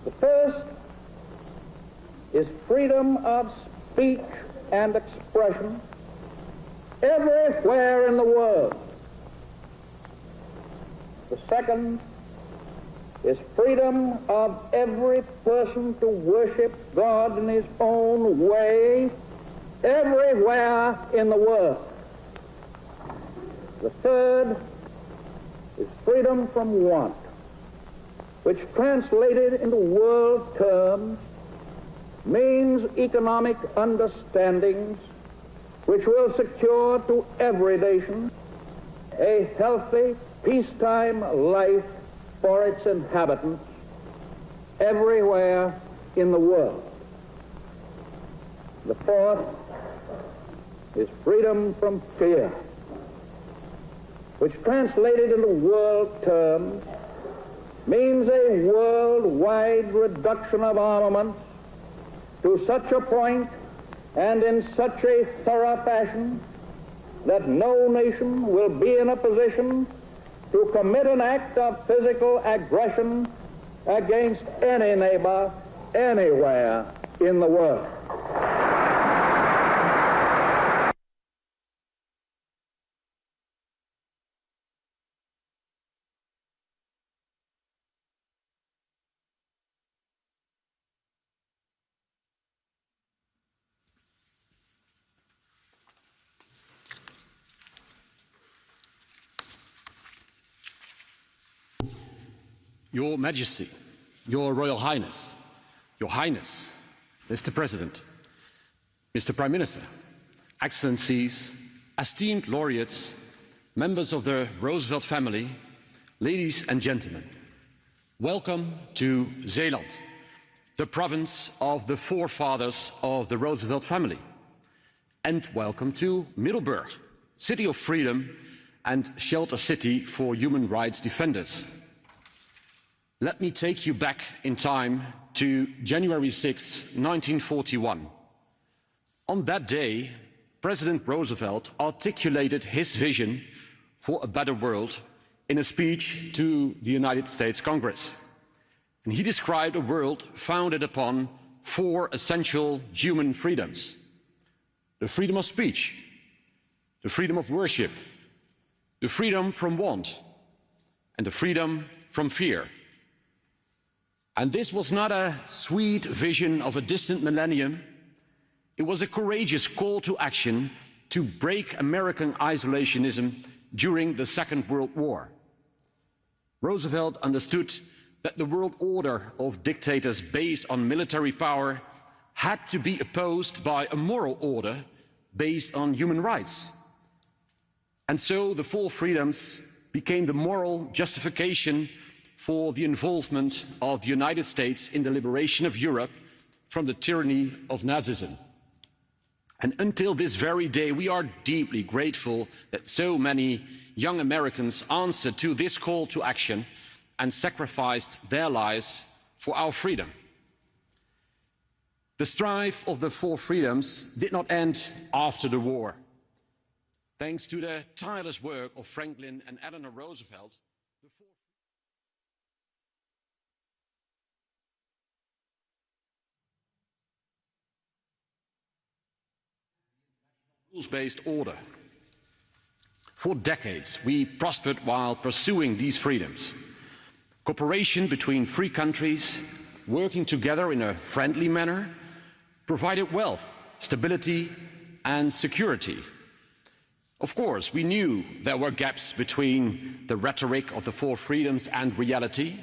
The first is freedom of speech and expression everywhere in the world. The second is freedom of every person to worship God in his own way everywhere in the world. The third is freedom from want, which translated into world terms means economic understandings which will secure to every nation a healthy, peacetime life for its inhabitants everywhere in the world. The fourth is freedom from fear, which translated into world terms means a worldwide reduction of armaments to such a point and in such a thorough fashion that no nation will be in a position to commit an act of physical aggression against any neighbor anywhere in the world. Your Majesty, Your Royal Highness, Mr. President, Mr. Prime Minister, Excellencies, esteemed laureates, members of the Roosevelt family, ladies and gentlemen, welcome to Zeeland, the province of the forefathers of the Roosevelt family, and welcome to Middelburg, city of freedom and shelter city for human rights defenders. Let me take you back in time to January 6, 1941. On that day, President Roosevelt articulated his vision for a better world in a speech to the United States Congress. And he described a world founded upon 4 essential human freedoms: the freedom of speech, the freedom of worship, the freedom from want, and the freedom from fear. And this was not a sweet vision of a distant millennium. It was a courageous call to action to break American isolationism during the Second World War. Roosevelt understood that the world order of dictators based on military power had to be opposed by a moral order based on human rights. And so the 4 freedoms became the moral justification for the involvement of the United States in the liberation of Europe from the tyranny of Nazism. And until this very day, we are deeply grateful that so many young Americans answered to this call to action and sacrificed their lives for our freedom. The strife of the 4 freedoms did not end after the war. Thanks to the tireless work of Franklin and Eleanor Roosevelt, the 4 rules-based order. For decades, we prospered while pursuing these freedoms. Cooperation between free countries, working together in a friendly manner, provided wealth, stability, and security. Of course, we knew there were gaps between the rhetoric of the 4 freedoms and reality.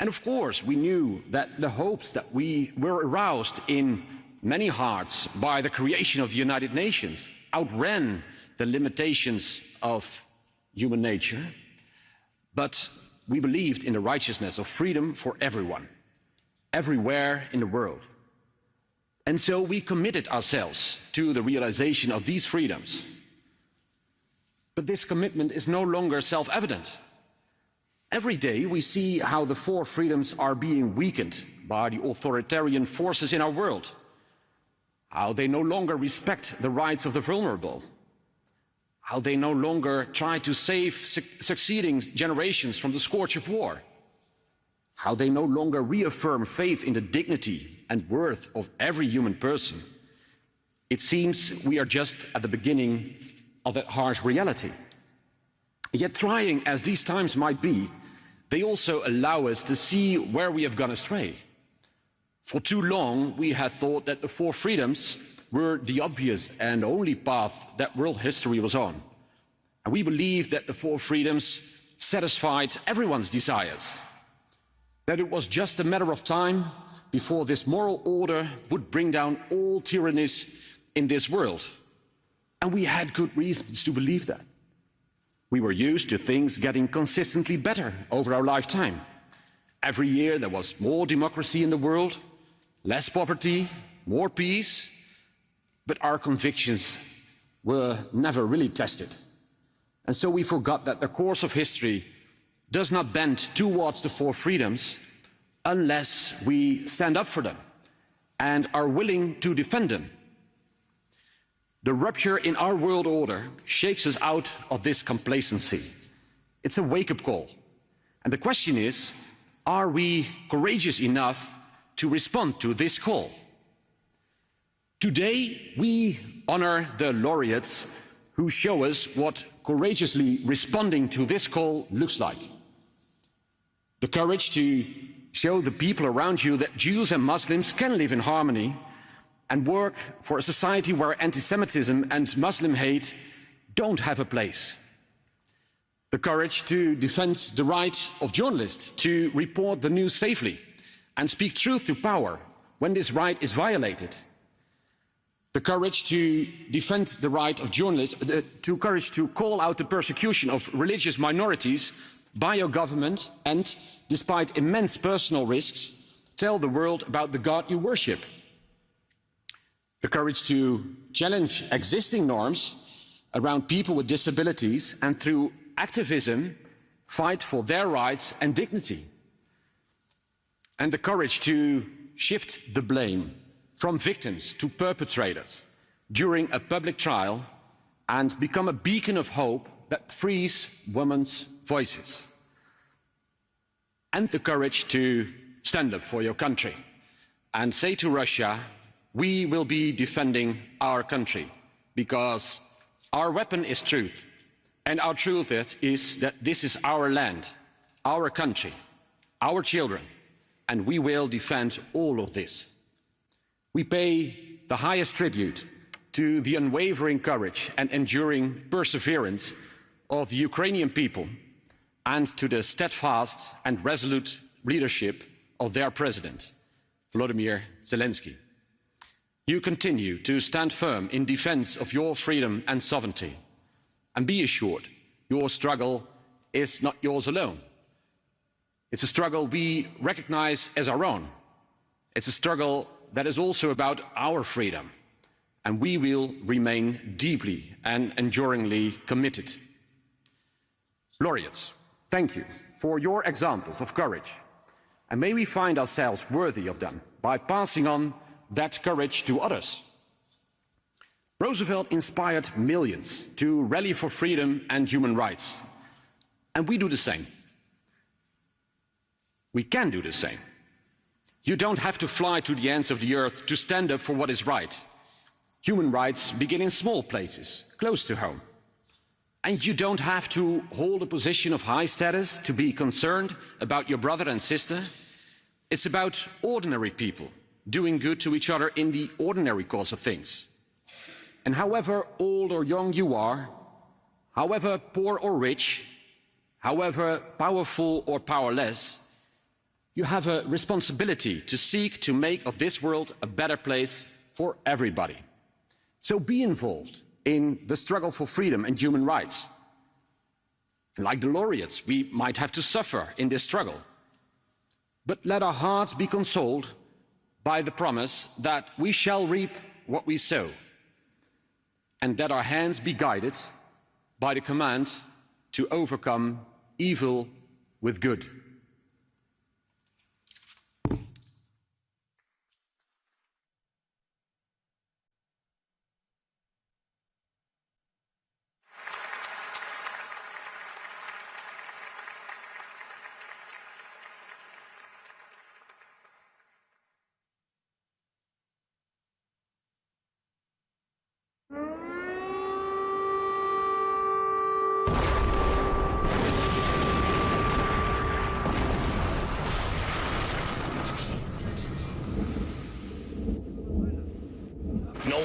And of course, we knew that the hopes that we were aroused in many hearts by the creation of the United Nations outran the limitations of human nature. But we believed in the righteousness of freedom for everyone, everywhere in the world. And so we committed ourselves to the realization of these freedoms. But this commitment is no longer self-evident. Every day we see how the 4 freedoms are being weakened by the authoritarian forces in our world, how they no longer respect the rights of the vulnerable, how they no longer try to save succeeding generations from the scourge of war. how they no longer reaffirm faith in the dignity and worth of every human person, it seems we are just at the beginning of that harsh reality. Yet trying as these times might be, they also allow us to see where we have gone astray. For too long, we had thought that the four freedoms were the obvious and only path that world history was on. And we believed that the four freedoms satisfied everyone's desires, that it was just a matter of time before this moral order would bring down all tyrannies in this world. And we had good reasons to believe that. We were used to things getting consistently better over our lifetime. Every year there was more democracy in the world, less poverty, more peace, but our convictions were never really tested. And so we forgot that the course of history does not bend towards the four freedoms unless we stand up for them and are willing to defend them. The rupture in our world order shakes us out of this complacency. It's a wake-up call. And the question is, are we courageous enough to respond to this call? Today, we honor the laureates who show us what courageously responding to this call looks like. The courage to show the people around you that Jews and Muslims can live in harmony and work for a society where anti-Semitism and Muslim hate don't have a place. The courage to defend the right of journalists to report the news safely and speak truth to power when this right is violated. The courage to defend the right of journalists, the courage to call out the persecution of religious minorities by your government and, despite immense personal risks, tell the world about the God you worship. The courage to challenge existing norms around people with disabilities and through activism fight for their rights and dignity. And the courage to shift the blame from victims to perpetrators during a public trial and become a beacon of hope that frees women's voices. And the courage to stand up for your country and say to Russia, we will be defending our country because our weapon is truth. And our truth is that this is our land, our country, our children, and we will defend all of this. We pay the highest tribute to the unwavering courage and enduring perseverance of the Ukrainian people and to the steadfast and resolute leadership of their president, Volodymyr Zelenskiy. You continue to stand firm in defense of your freedom and sovereignty. And be assured, your struggle is not yours alone. It's a struggle we recognize as our own. It's a struggle that is also about our freedom. And we will remain deeply and enduringly committed. Laureates, thank you for your examples of courage. And may we find ourselves worthy of them by passing on that courage to others. Roosevelt inspired millions to rally for freedom and human rights. And we do the same. We can do the same. You don't have to fly to the ends of the earth to stand up for what is right. Human rights begin in small places, close to home. And you don't have to hold a position of high status to be concerned about your brother and sister. It's about ordinary people doing good to each other in the ordinary course of things. And however old or young you are, however poor or rich, however powerful or powerless, you have a responsibility to seek to make of this world a better place for everybody. So be involved in the struggle for freedom and human rights. And like the laureates, we might have to suffer in this struggle. But let our hearts be consoled by the promise that we shall reap what we sow, and that our hands be guided by the command to overcome evil with good.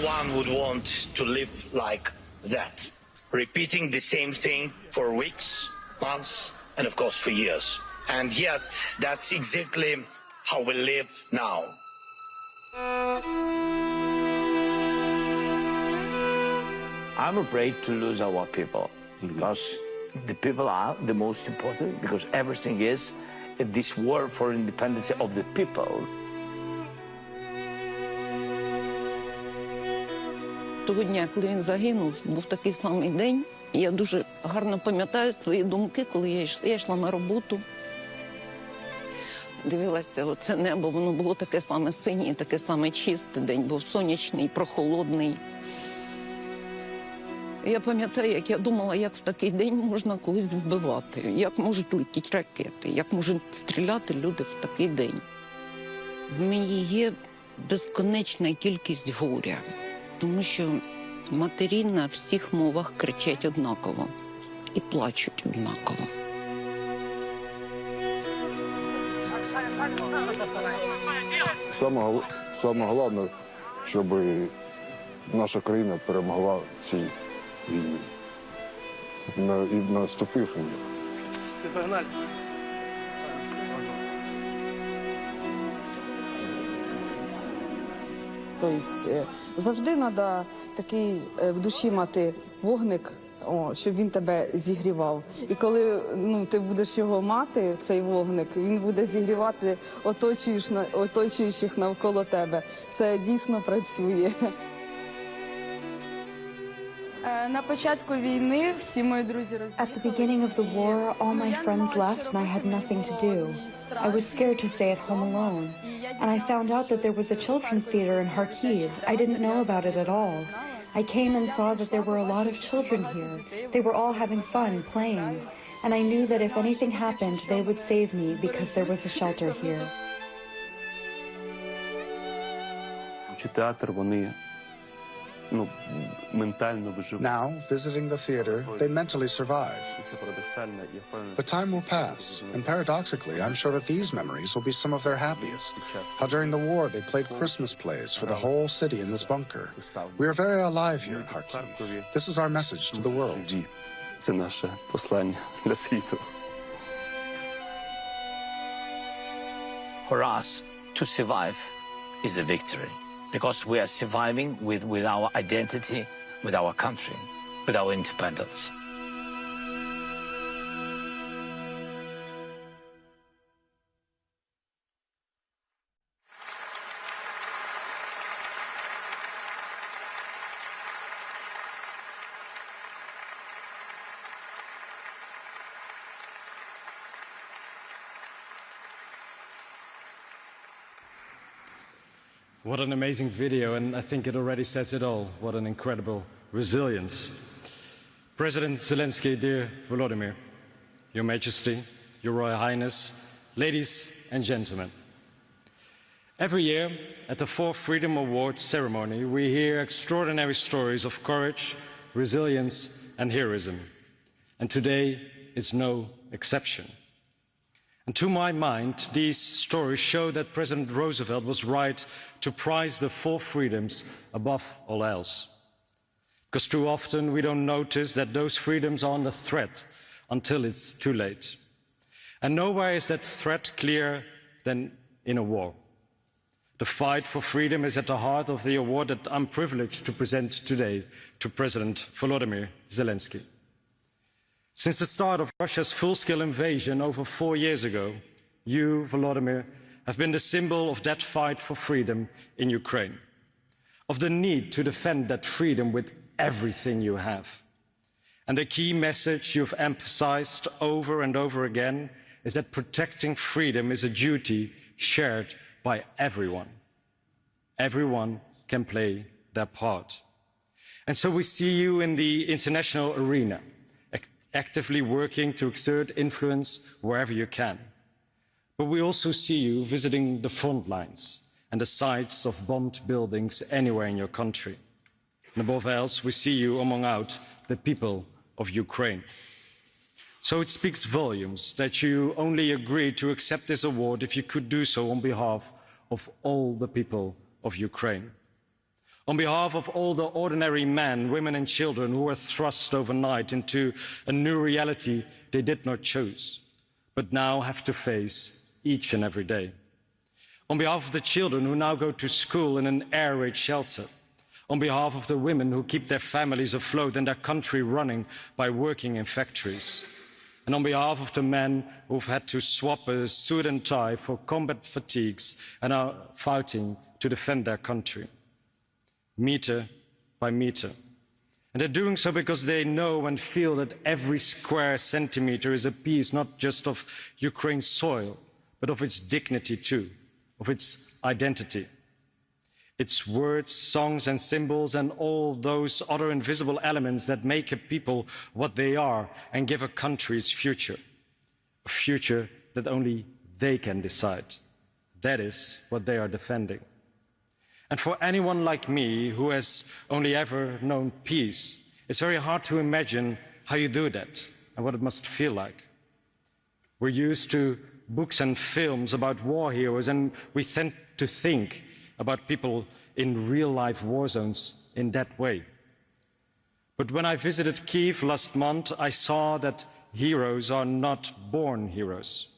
one would want to live like that, repeating the same thing for weeks, months, and of course for years. And yet, that's exactly how we live now. I'm afraid to lose our people, because the people are the most important, because everything is this war for independence of the people. Того дня, коли він загинув, був такий самий день. Я дуже гарно пам'ятаю свої думки, коли я йшла на роботу. Дивилася оце небо, воно було таке саме синє, таке саме чисте. День був сонячний, прохолодний. Я пам'ятаю, як я думала, як в такий день можна когось вбивати, як можуть летіти ракети, як можуть стріляти люди в такий день. В мені є безконечна кількість горя, тому що матері на всіх мовах кричать однаково і плачуть однаково. Саме головне, щоб наша країна перемогла в цій війні і наступив у них. Тобто завжди треба такий в душі мати вогник, щоб він тебе зігрівав. І коли ти будеш його мати, цей вогник, він буде зігрівати оточуючих навколо тебе. Це дійсно працює. На початку війни всі мої друзі роз'їхали. At the beginning of the war, all my friends left and I had nothing to do. I was scared to stay at home alone. And I found out that there was a children's theater in Kharkiv. I didn't know about it at all. I came and saw that there were a lot of children here. They were all having fun, playing. And I knew that if anything happened, they would save me because there was a shelter here. Now, visiting the theater, they mentally survive. But time will pass, and paradoxically, I'm sure that these memories will be some of their happiest. How during the war they played Christmas plays for the whole city in this bunker. We are very alive here in Kharkiv. This is our message to the world. For us, to survive is a victory. Because we are surviving with our identity, with our country, with our independence. What an amazing video, and I think it already says it all. What an incredible resilience. President Zelenskyy, dear Volodymyr, Your Majesty, Your Royal Highness, ladies and gentlemen. Every year at the 4th Freedom Awards ceremony, we hear extraordinary stories of courage, resilience, and heroism. And today is no exception. And to my mind, these stories show that President Roosevelt was right to prize the 4 freedoms above all else. Because too often we don't notice that those freedoms are under threat until it's too late. And nowhere is that threat clearer than in a war. The fight for freedom is at the heart of the award that I'm privileged to present today to President Volodymyr Zelenskiy. Since the start of Russia's full-scale invasion over 4 years ago, you, Volodymyr, have been the symbol of that fight for freedom in Ukraine, of the need to defend that freedom with everything you have. And the key message you've emphasized over and over again is that protecting freedom is a duty shared by everyone. Everyone can play their part. And so we see you in the international arena, actively working to exert influence wherever you can. But we also see you visiting the front lines and the sites of bombed buildings anywhere in your country. And above else, we see you among the people of Ukraine. So it speaks volumes that you only agreed to accept this award if you could do so on behalf of all the people of Ukraine. On behalf of all the ordinary men, women and children who were thrust overnight into a new reality they did not choose, but now have to face each and every day. On behalf of the children who now go to school in an air raid shelter. On behalf of the women who keep their families afloat and their country running by working in factories. And on behalf of the men who've had to swap a suit and tie for combat fatigues and are fighting to defend their country. Meter by meter. And they're doing so because they know and feel that every square centimeter is a piece not just of Ukraine's soil, but of its dignity too, of its identity. Its words, songs and symbols and all those other invisible elements that make a people what they are and give a country its future. A future that only they can decide. That is what they are defending. And for anyone like me who has only ever known peace, it's very hard to imagine how you do that and what it must feel like. We're used to books and films about war heroes, and we tend to think about people in real-life war zones in that way. But when I visited Kyiv last month, I saw that heroes are not born heroes.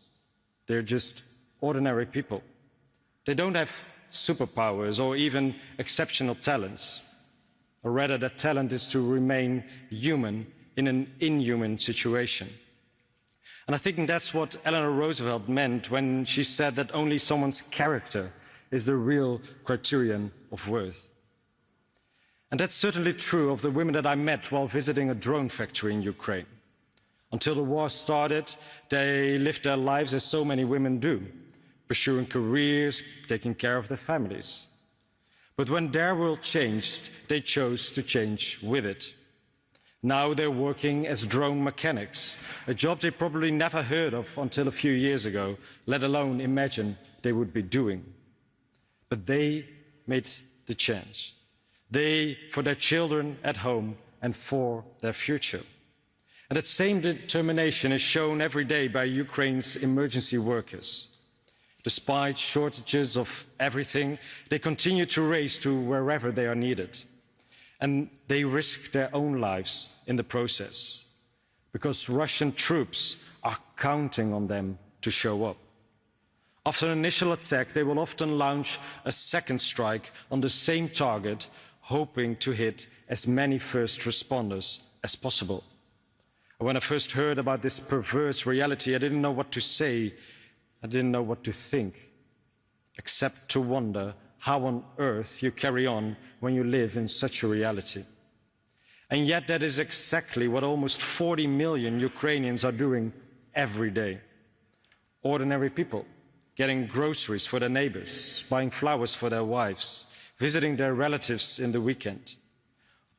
They're just ordinary people. They don't have superpowers or even exceptional talents, or rather that talent is to remain human in an inhuman situation. And I think that's what Eleanor Roosevelt meant when she said that only someone's character is the real criterion of worth. And that's certainly true of the women that I met while visiting a drone factory in Ukraine. Until the war started, they lived their lives as so many women do, pursuing careers, taking care of their families. But when their world changed, they chose to change with it. Now they're working as drone mechanics, a job they probably never heard of until a few years ago, let alone imagine they would be doing. But they made the change. They, for their children at home and for their future. And that same determination is shown every day by Ukraine's emergency workers. Despite shortages of everything, they continue to race to wherever they are needed. And they risk their own lives in the process, because Russian troops are counting on them to show up. After an initial attack, they will often launch a second strike on the same target, hoping to hit as many first responders as possible. When I first heard about this perverse reality, I didn't know what to say. I didn't know what to think, except to wonder how on earth you carry on when you live in such a reality. And yet that is exactly what almost 40 million Ukrainians are doing every day. Ordinary people, getting groceries for their neighbors, buying flowers for their wives, visiting their relatives in the weekend.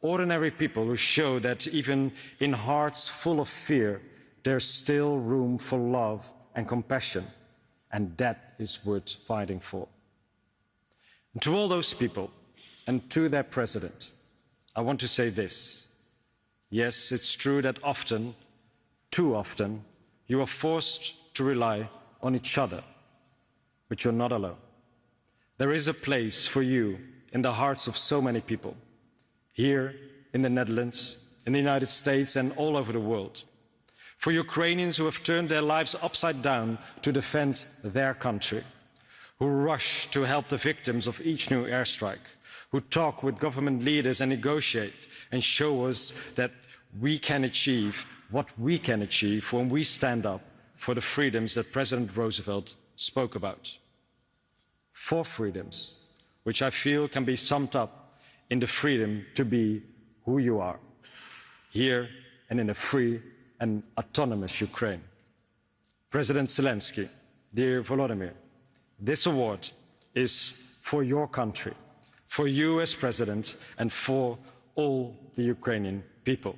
Ordinary people who show that even in hearts full of fear, there's still room for love and compassion. And that is worth fighting for. And to all those people, and to their president, I want to say this. Yes, it's true that often, too often, you are forced to rely on each other, but you're not alone. There is a place for you in the hearts of so many people, here in the Netherlands, in the United States, and all over the world. For Ukrainians who have turned their lives upside down to defend their country, who rush to help the victims of each new airstrike, who talk with government leaders and negotiate and show us that we can achieve what we can achieve when we stand up for the freedoms that President Roosevelt spoke about. 4 freedoms, which I feel can be summed up in the freedom to be who you are, here and in a free and autonomous Ukraine. President Zelenskyy, dear Volodymyr, this award is for your country, for you as president, and for all the Ukrainian people.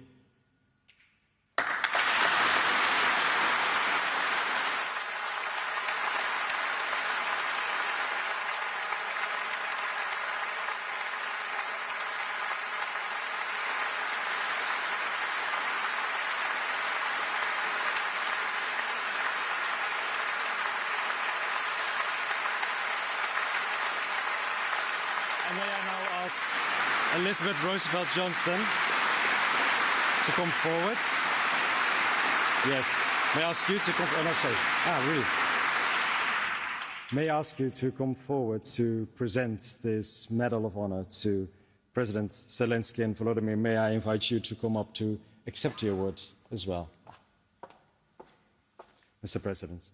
And may I now ask Elizabeth Roosevelt Johnston to come forward. Yes. May I ask you to come? Oh, no, sorry. Really? May I ask you to come forward to present this Medal of Honor to President Zelensky and Volodymyr? May I invite you to come up to accept the award as well, Mr. President?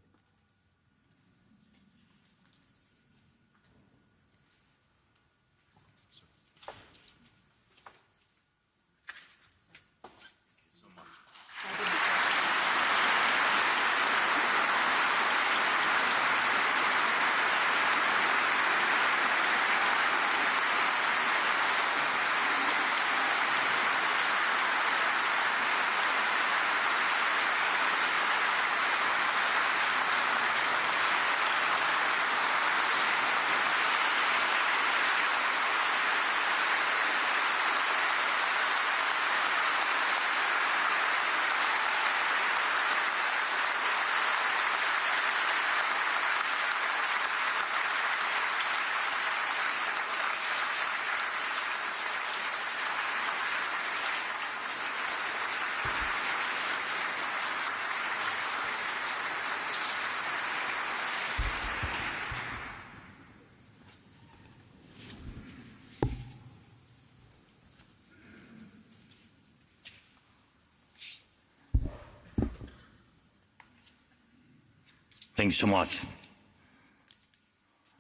Thank you so much.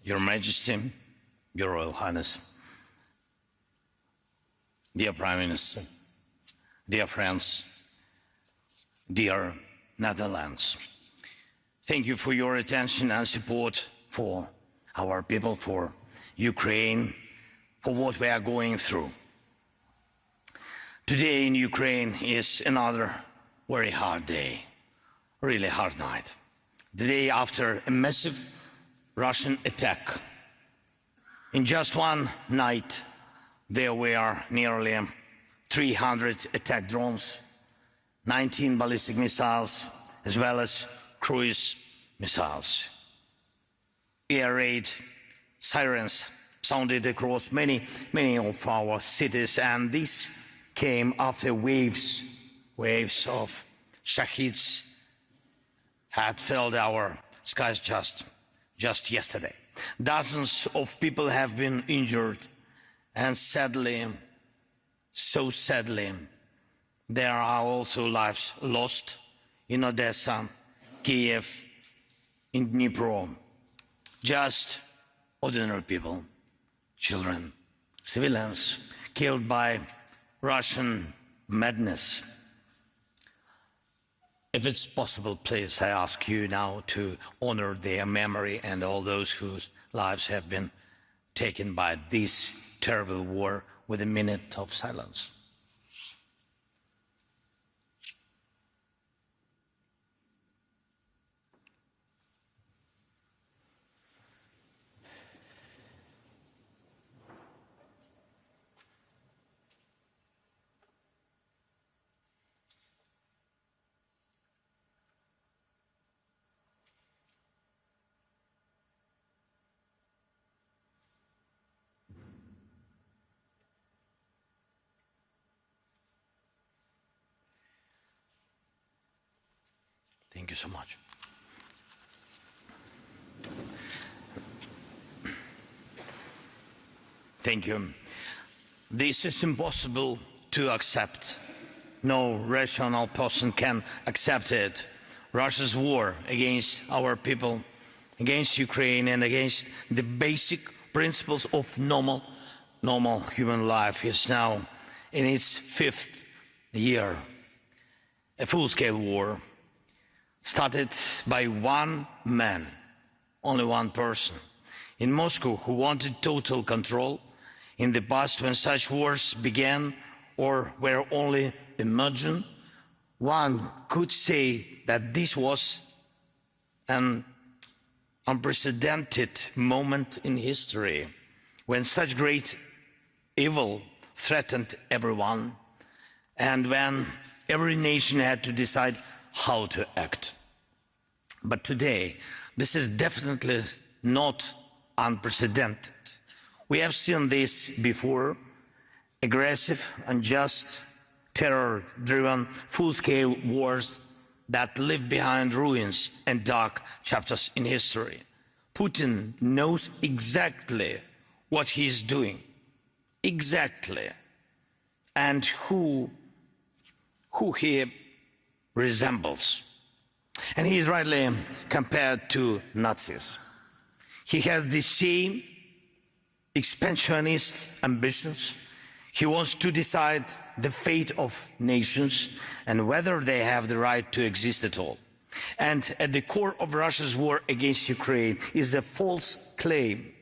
Your Majesty, Your Royal Highness, dear Prime Minister, dear friends, dear Netherlands, thank you for your attention and support for our people, for Ukraine, for what we are going through. Today in Ukraine is another very hard day, really hard night. The day after a massive Russian attack. In just one night, there were nearly 300 attack drones, 19 ballistic missiles, as well as cruise missiles. Air raid sirens sounded across many of our cities, and this came after waves of shaheeds had filled our skies just yesterday. Dozens of people have been injured, and sadly, so sadly, there are also lives lost in Odessa, Kiev, in Dnipro. Just ordinary people, children, civilians, killed by Russian madness. If it's possible, please, I ask you now to honor their memory and all those whose lives have been taken by this terrible war with a minute of silence. Thank you so much. Thank you. This is impossible to accept. No rational person can accept it. Russia's war against our people, against Ukraine, and against the basic principles of normal human life is now in its 5th year. A full-scale war started by one man, only one person, in Moscow, who wanted total control. In the past, when such wars began or were only imagined, one could say that this was an unprecedented moment in history, when such great evil threatened everyone, and when every nation had to decide how to act. But today, this is definitely not unprecedented. We have seen this before, aggressive, unjust, terror-driven, full-scale wars that leave behind ruins and dark chapters in history. Putin knows exactly what he is doing, exactly, and who he resembles. And he is rightly compared to Nazis. He has the same expansionist ambitions. He wants to decide the fate of nations and whether they have the right to exist at all. And at the core of Russia's war against Ukraine is a false claim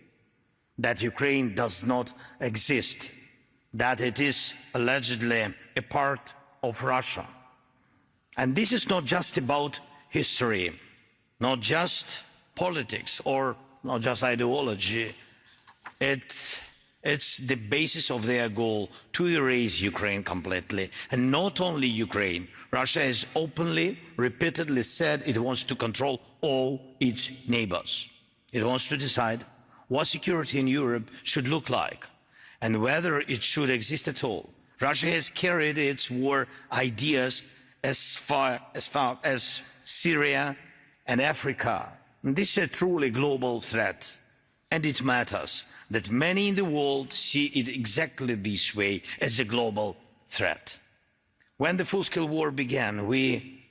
that Ukraine does not exist, that it is allegedly a part of Russia. And this is not just about history, not just politics, or not just ideology. It's the basis of their goal to erase Ukraine completely. And not only Ukraine. Russia has openly, repeatedly said it wants to control all its neighbors. It wants to decide what security in Europe should look like and whether it should exist at all. Russia has carried its war ideas as far as Syria and Africa. And this is a truly global threat. And it matters that many in the world see it exactly this way, as a global threat. When the full-scale war began, we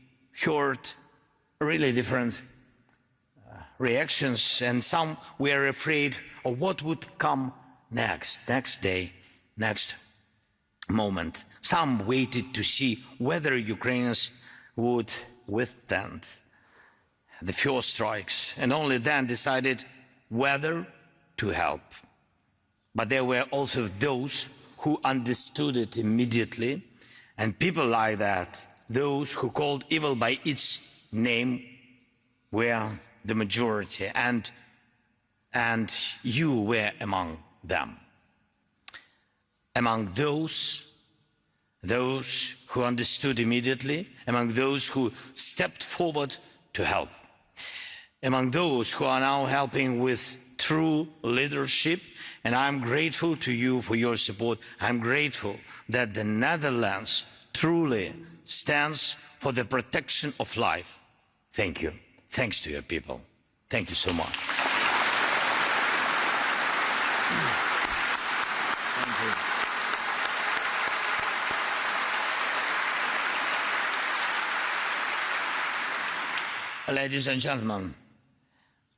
heard really different reactions, and some were afraid of what would come next day, next moment. Some waited to see whether Ukrainians would withstand the first strikes, and only then decided whether to help. But there were also those who understood it immediately, and people like that, those who called evil by its name, were the majority, and you were among them. Among those who understood immediately, among those who stepped forward to help. Among those who are now helping with true leadership, and I'm grateful to you for your support. I'm grateful that the Netherlands truly stands for the protection of life. Thank you. Thanks to your people. Thank you so much. Thank you. Ladies and gentlemen,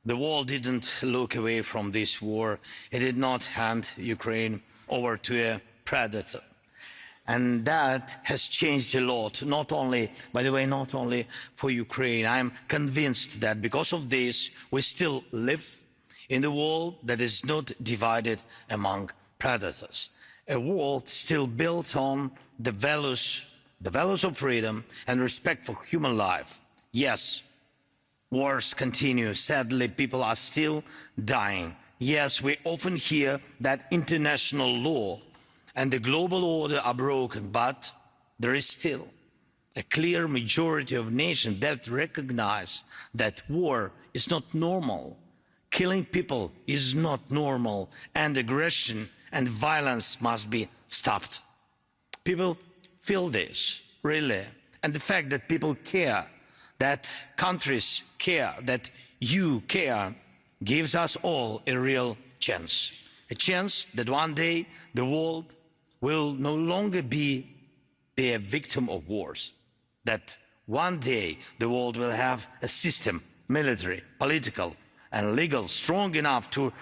the world didn't look away from this war. It did not hand Ukraine over to a predator. And that has changed a lot, not only, by the way, not only for Ukraine. I'm convinced that because of this, we still live in a world that is not divided among predators. A world still built on the values of freedom and respect for human life. Yes, wars continue. Sadly, people are still dying. Yes, we often hear that international law and the global order are broken, but there is still a clear majority of nations that recognize that war is not normal. Killing people is not normal, and aggression and violence must be stopped. People feel this, really. And the fact that people care, that countries care, that you care, gives us all a real chance. A chance that one day the world will no longer be a victim of wars. That one day the world will have a system, military, political and legal, strong enough to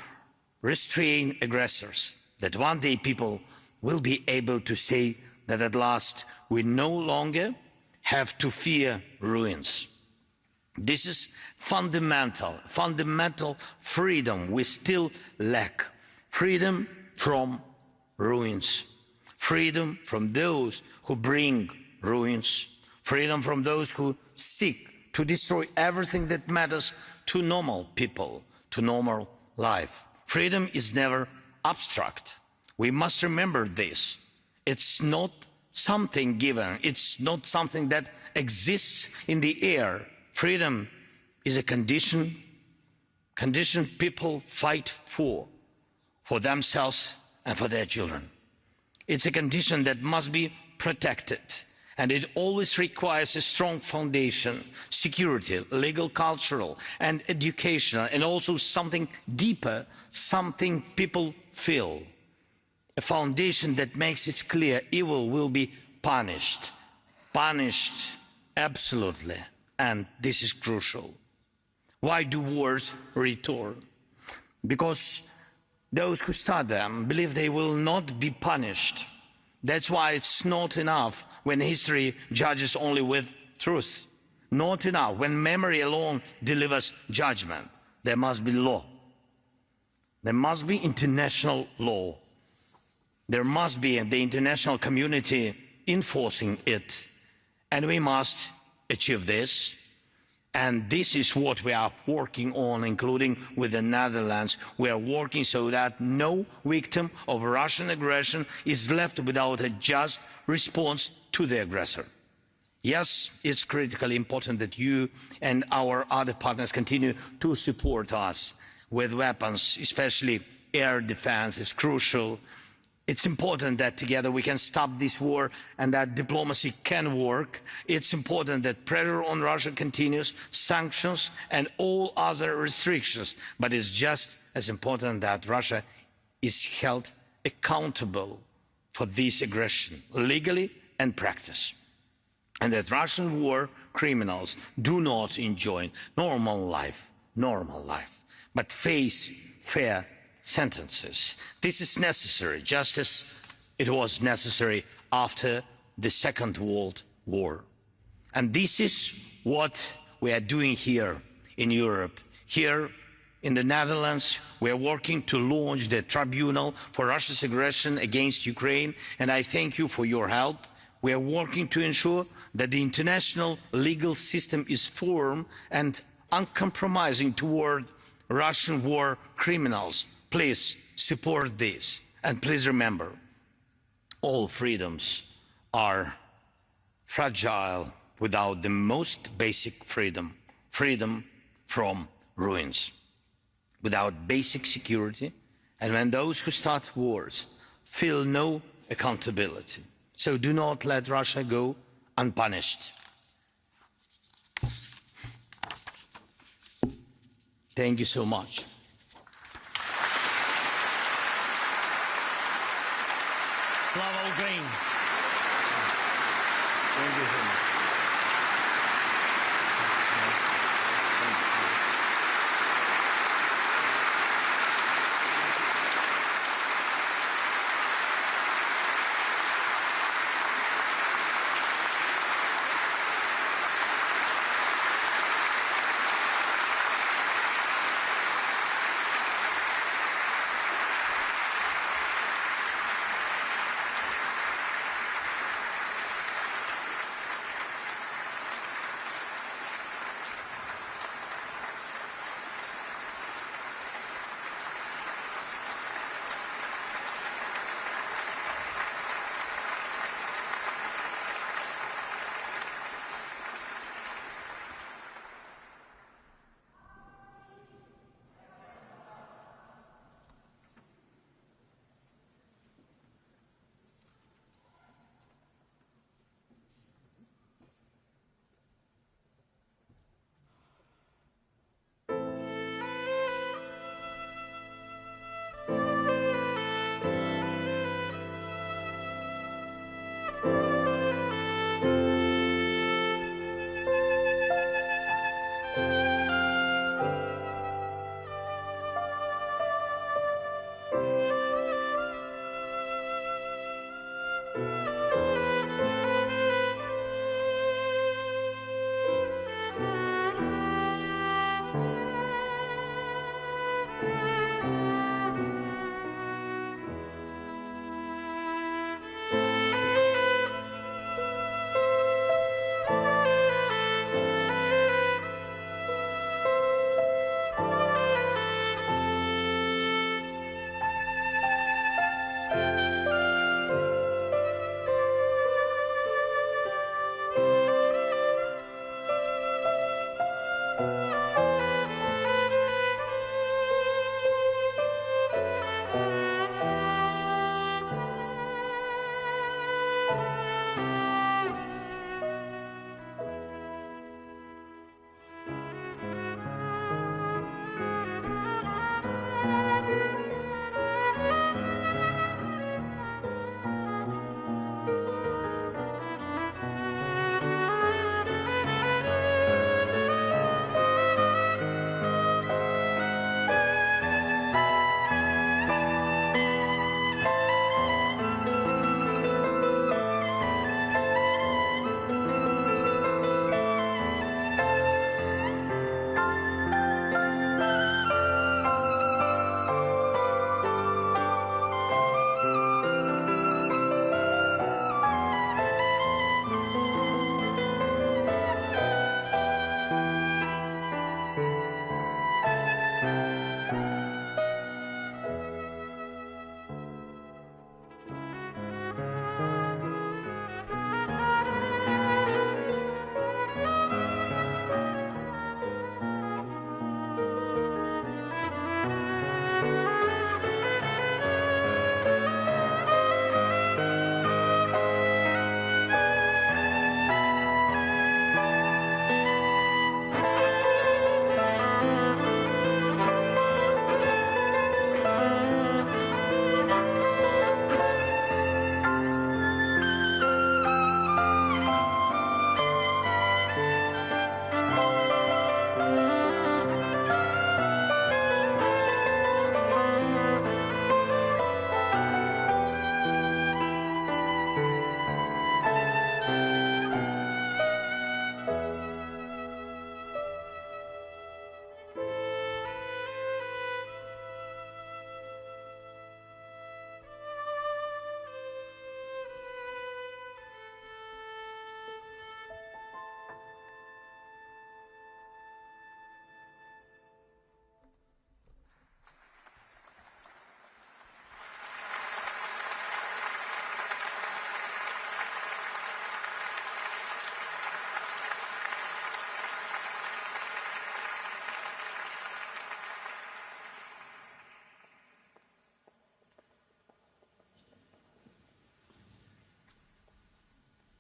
restrain aggressors. That one day people will be able to say that at last we no longer have to fear ruins. This is fundamental freedom we still lack. Freedom from ruins. Freedom from those who bring ruins. Freedom from those who seek to destroy everything that matters to normal people, to normal life. Freedom is never abstract. We must remember this. It's not something given. It's not something that exists in the air. Freedom is a condition people fight for themselves and for their children. It's a condition that must be protected. And it always requires a strong foundation, security, legal, cultural, and educational, and also something deeper, something people feel. A foundation that makes it clear evil will be punished. Punished, absolutely. And this is crucial. Why do wars return? Because those who start them believe they will not be punished. That's why it's not enough when history judges only with truth. Not enough when memory alone delivers judgment. There must be law. There must be international law. There must be the international community enforcing it. And we must achieve this. And this is what we are working on, including with the Netherlands. We are working so that no victim of Russian aggression is left without a just response to the aggressor. Yes, it's critically important that you and our other partners continue to support us with weapons, especially air defense is crucial. It's important that together we can stop this war and that diplomacy can work. It's important that pressure on Russia continues, sanctions and all other restrictions. But it's just as important that Russia is held accountable for this aggression, legally and practice. And that Russian war criminals do not enjoy normal life, but face fair sentences. This is necessary, just as it was necessary after the Second World War. And this is what we are doing here in Europe. Here in the Netherlands, we are working to launch the tribunal for Russia's aggression against Ukraine, and I thank you for your help. We are working to ensure that the international legal system is firm and uncompromising toward Russian war criminals. Please support this. And please remember, all freedoms are fragile without the most basic freedom, freedom from ruins. Without basic security, and when those who start wars feel no accountability. So do not let Russia go unpunished. Thank you so much. Slava Ukraine! Thank you so much.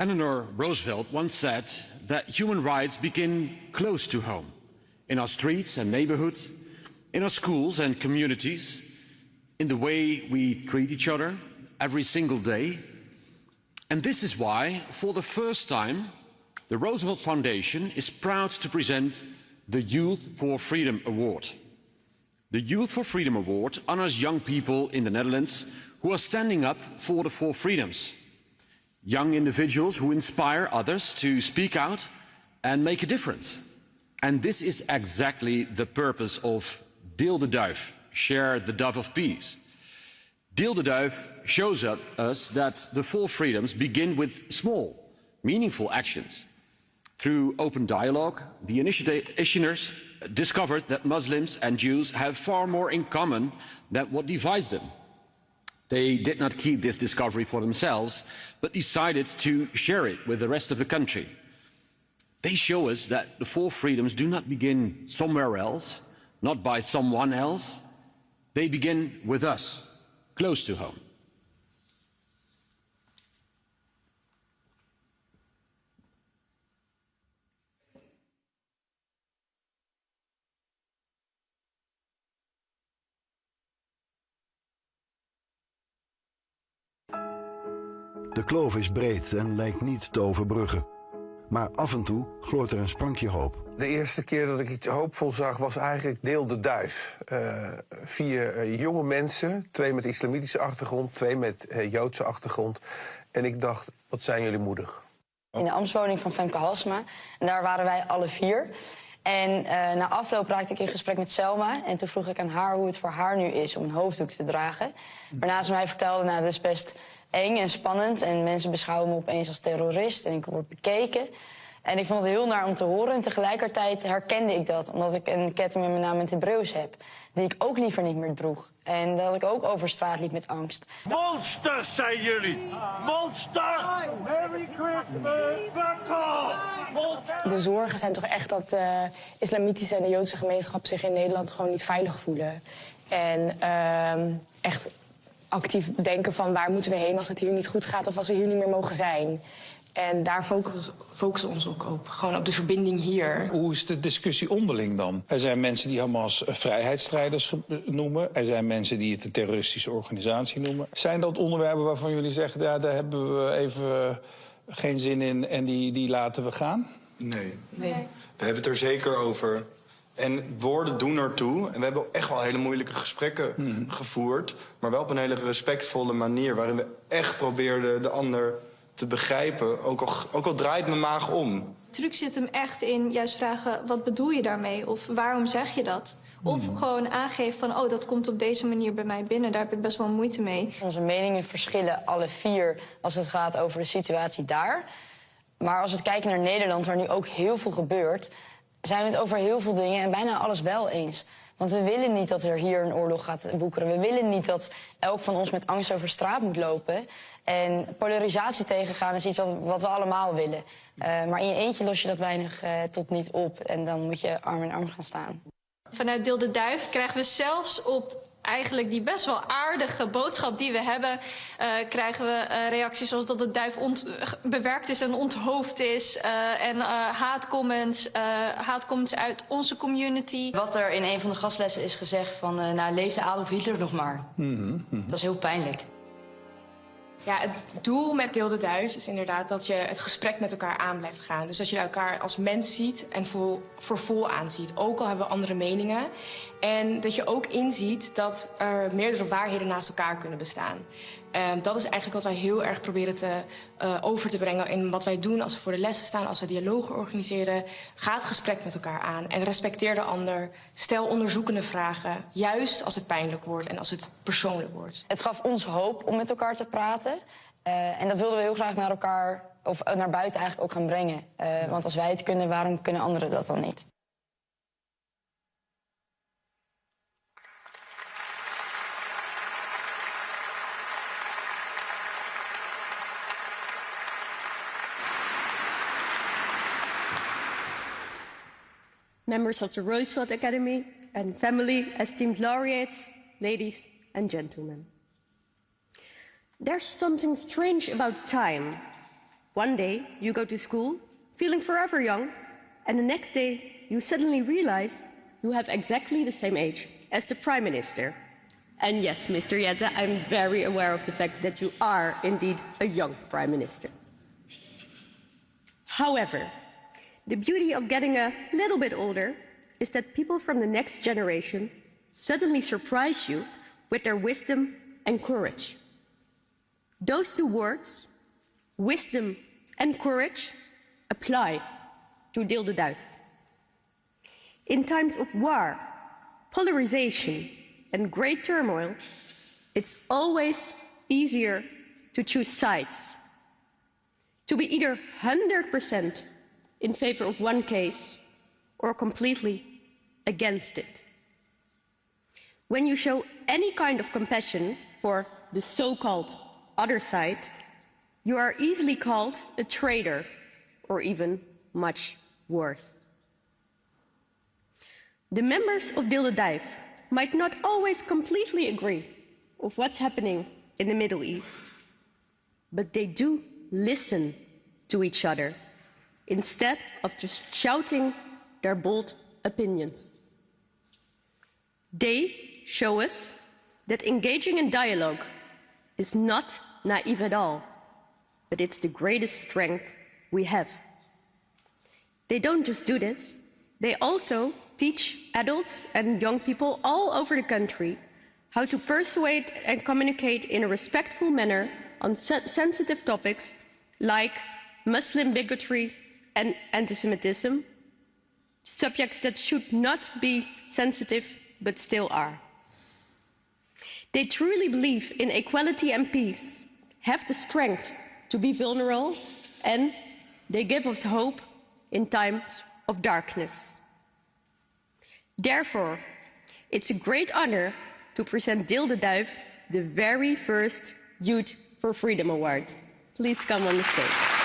Eleanor Roosevelt once said that human rights begin close to home, in our streets and neighborhoods, in our schools and communities, in the way we treat each other every single day. And this is why, for the first time, the Roosevelt Foundation is proud to present the Youth for Freedom Award. The Youth for Freedom Award honors young people in the Netherlands who are standing up for the four freedoms. Young individuals who inspire others to speak out and make a difference. And this is exactly the purpose of Deel de Duif, Share the Dove of Peace. Deel de Duif shows us that the four freedoms begin with small, meaningful actions. Through open dialogue, the initiators discovered that Muslims and Jews have far more in common than what divides them. They did not keep this discovery for themselves, but decided to share it with the rest of the country. They show us that the four freedoms do not begin somewhere else, not by someone else. They begin with us, close to home. De kloof is breed en lijkt niet te overbruggen. Maar af en toe gloort er een sprankje hoop. De eerste keer dat ik iets hoopvol zag was eigenlijk Deel de Duif. 4 jonge mensen, 2 met islamitische achtergrond, 2 met Joodse achtergrond. En ik dacht, wat zijn jullie moedig. In de ambtswoning van Femke Halsema. En daar waren wij alle 4. En na afloop raakte ik in gesprek met Selma. En toen vroeg ik aan haar hoe het voor haar nu is om een hoofddoek te dragen. Waarna ze mij vertelde, nou, het is best eng en spannend. En mensen beschouwen me opeens als terrorist. En ik word bekeken. En ik vond het heel naar om te horen. En tegelijkertijd herkende ik dat. Omdat ik een ketting met mijn naam in het Hebreeuws heb. Die ik ook liever niet meer droeg. En dat ik ook over straat liep met angst. Monsters zijn jullie! Monster! Merry Christmas! Fuck off! De zorgen zijn toch echt dat de islamitische en de Joodse gemeenschap zich in Nederland gewoon niet veilig voelen. En echt actief denken van waar moeten we heen als het hier niet goed gaat of als we hier niet meer mogen zijn. En daar focussen we ons ook op. Gewoon op de verbinding hier. Hoe is de discussie onderling dan? Er zijn mensen die Hamas vrijheidsstrijders noemen. Er zijn mensen die het een terroristische organisatie noemen. Zijn dat onderwerpen waarvan jullie zeggen, ja, daar hebben we even geen zin in en die laten we gaan? Nee. We hebben het er zeker over. En woorden doen ertoe. En we hebben echt wel hele moeilijke gesprekken gevoerd. Maar wel op een hele respectvolle manier. Waarin we echt probeerden de ander te begrijpen. Ook al draait mijn maag om. De truc zit hem echt in juist vragen, wat bedoel je daarmee? Of waarom zeg je dat? Of gewoon aangeven van, oh, dat komt op deze manier bij mij binnen. Daar heb ik best wel moeite mee. Onze meningen verschillen alle 4 als het gaat over de situatie daar. Maar als we kijken naar Nederland, waar nu ook heel veel gebeurt, zijn we het over heel veel dingen en bijna alles wel eens. Want we willen niet dat er hier een oorlog gaat woekeren. We willen niet dat elk van ons met angst over straat moet lopen. En polarisatie tegengaan is iets wat we allemaal willen. Maar in je eentje los je dat weinig tot niet op. En dan moet je arm in arm gaan staan. Vanuit Deel de Duif krijgen we zelfs op eigenlijk die best wel aardige boodschap die we hebben, krijgen we reacties zoals dat de duif bewerkt is en onthoofd is. En haatcomments uit onze community. Wat er in een van de gastlessen is gezegd van, nou, leefde Adolf Hitler nog maar. Dat is heel pijnlijk. Ja, het doel met Deel de Duif is inderdaad dat je het gesprek met elkaar aan blijft gaan. Dus dat je elkaar als mens ziet en voor vol aanziet. Ook al hebben we andere meningen. En dat je ook inziet dat er meerdere waarheden naast elkaar kunnen bestaan. Dat is eigenlijk wat wij heel erg proberen over te brengen in wat wij doen als we voor de lessen staan, als we dialogen organiseren. Ga het gesprek met elkaar aan en respecteer de ander. Stel onderzoekende vragen, juist als het pijnlijk wordt en als het persoonlijk wordt. Het gaf ons hoop om met elkaar te praten. En dat wilden we heel graag naar elkaar, of naar buiten eigenlijk ook gaan brengen. Want als wij het kunnen, waarom kunnen anderen dat dan niet? Members of the Roosevelt Academy and family, esteemed laureates, ladies and gentlemen. There's something strange about time. One day, you go to school, feeling forever young, and the next day, you suddenly realize you have exactly the same age as the Prime Minister. And yes, Mr. Jetten, I'm very aware of the fact that you are indeed a young Prime Minister. However, the beauty of getting a little bit older is that people from the next generation suddenly surprise you with their wisdom and courage. Those two words, wisdom and courage, apply to Deel de Duif. In times of war, polarization, and great turmoil, it's always easier to choose sides. To be either 100% in favor of one case or completely against it. When you show any kind of compassion for the so-called other side, you are easily called a traitor, or even much worse. The members of Deel de Duif might not always completely agree with what's happening in the Middle East, but they do listen to each other instead of just shouting their bold opinions. They show us that engaging in dialogue is not naive at all, but it's the greatest strength we have. They don't just do this, they also teach adults and young people all over the country how to persuade and communicate in a respectful manner on sensitive topics like Muslim bigotry and anti-Semitism, subjects that should not be sensitive but still are. They truly believe in equality and peace, have the strength to be vulnerable, and they give us hope in times of darkness. Therefore, it's a great honor to present Deel de Duif the very first Youth for Freedom Award. Please come on the stage.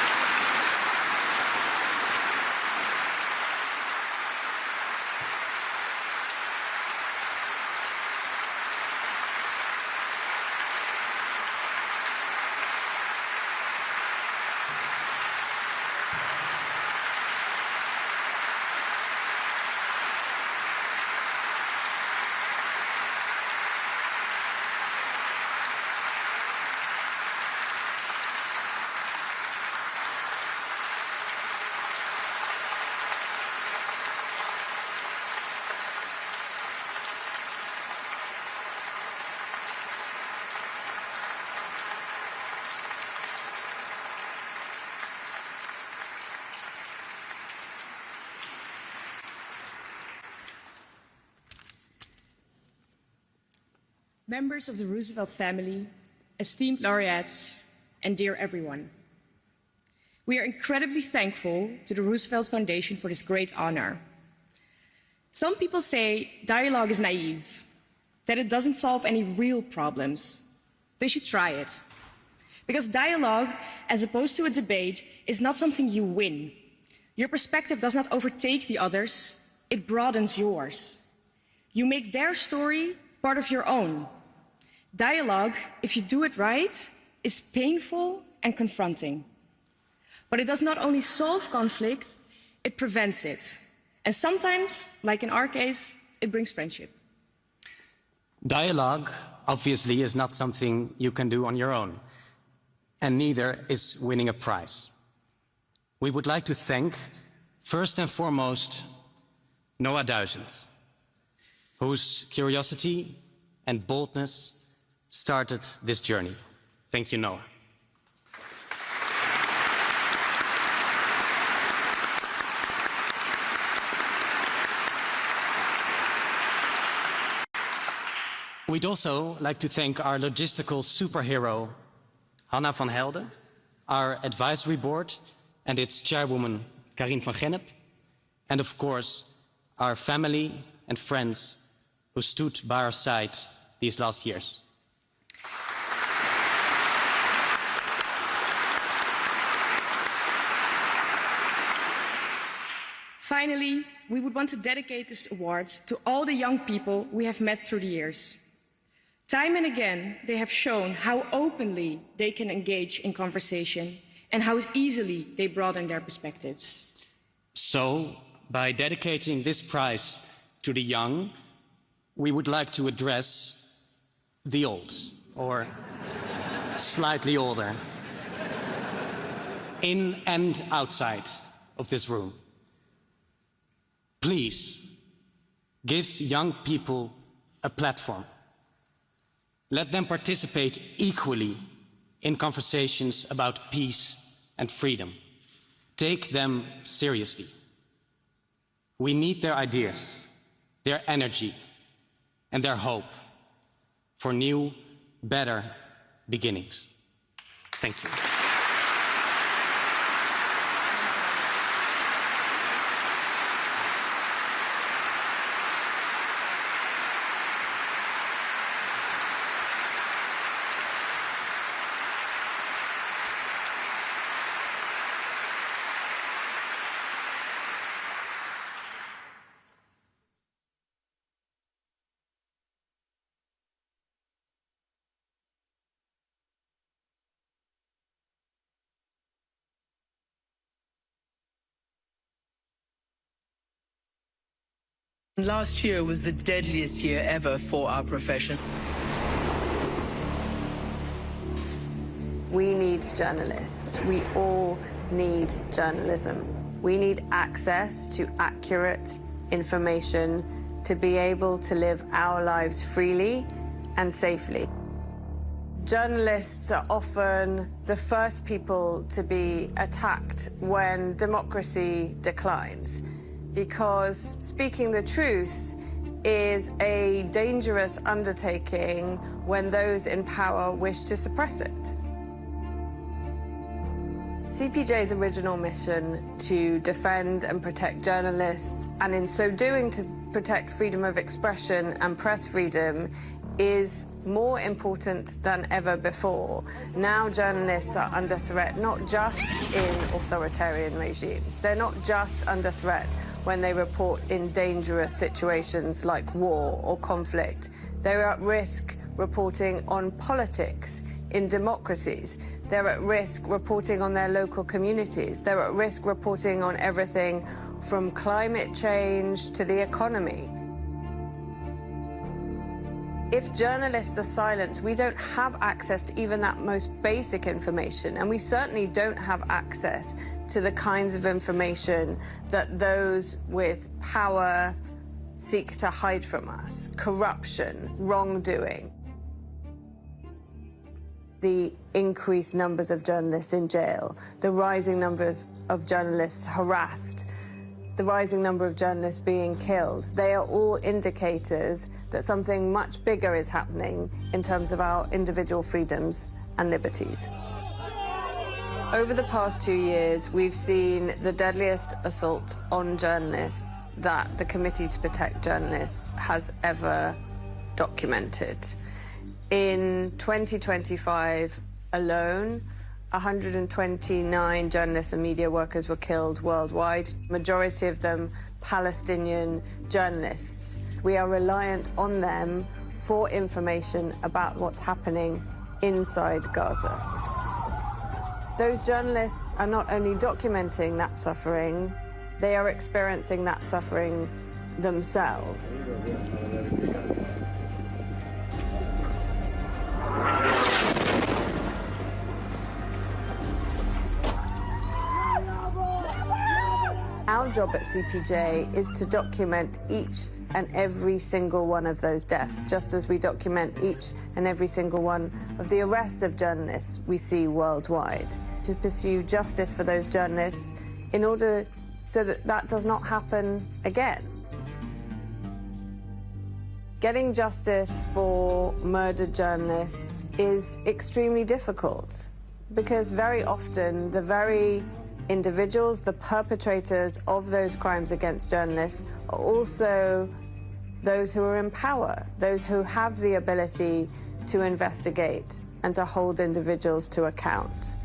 Members of the Roosevelt family, esteemed laureates, and dear everyone. We are incredibly thankful to the Roosevelt Foundation for this great honor. Some people say dialogue is naive, that it doesn't solve any real problems. They should try it. Because dialogue, as opposed to a debate, is not something you win. Your perspective does not overtake the others, it broadens yours. You make their story part of your own. Dialogue, if you do it right, is painful and confronting. But it does not only solve conflict, it prevents it. And sometimes, like in our case, it brings friendship. Dialogue, obviously, is not something you can do on your own. And neither is winning a prize. We would like to thank, first and foremost, Noah Duizend, whose curiosity and boldness started this journey. Thank you, Noah. We'd also like to thank our logistical superhero, Hanna van Helden, our advisory board and its chairwoman, Karin van Gennep, and of course, our family and friends who stood by our side these last years. Finally, we would want to dedicate this award to all the young people we have met through the years. Time and again, they have shown how openly they can engage in conversation and how easily they broaden their perspectives. So, by dedicating this prize to the young, we would like to address the old, or slightly older, in and outside of this room. Please, give young people a platform. Let them participate equally in conversations about peace and freedom. Take them seriously. We need their ideas, their energy, and their hope for new, better beginnings. Thank you. Last year was the deadliest year ever for our profession. We need journalists. We all need journalism. We need access to accurate information to be able to live our lives freely and safely. Journalists are often the first people to be attacked when democracy declines, because speaking the truth is a dangerous undertaking when those in power wish to suppress it. CPJ's original mission to defend and protect journalists, and in so doing to protect freedom of expression and press freedom, is more important than ever before. Now journalists are under threat, not just in authoritarian regimes. They're not just under threat when they report in dangerous situations like war or conflict. They're at risk reporting on politics in democracies. They're at risk reporting on their local communities. They're at risk reporting on everything from climate change to the economy. If journalists are silenced, we don't have access to even that most basic information, and we certainly don't have access to the kinds of information that those with power seek to hide from us: corruption, wrongdoing. The increased numbers of journalists in jail, the rising number of journalists harassed, the rising number of journalists being killed, they are all indicators that something much bigger is happening in terms of our individual freedoms and liberties. Over the past 2 years, we've seen the deadliest assault on journalists that the Committee to Protect Journalists has ever documented. In 2025 alone, 129 journalists and media workers were killed worldwide, majority of them Palestinian journalists. We are reliant on them for information about what's happening inside Gaza. Those journalists are not only documenting that suffering, they are experiencing that suffering themselves. Our job at CPJ is to document each and every single one of those deaths, just as we document each and every single one of the arrests of journalists we see worldwide, to pursue justice for those journalists in order so that that does not happen again. Getting justice for murdered journalists is extremely difficult because very often the very individuals, the perpetrators of those crimes against journalists, are also those who are in power, those who have the ability to investigate and to hold individuals to account.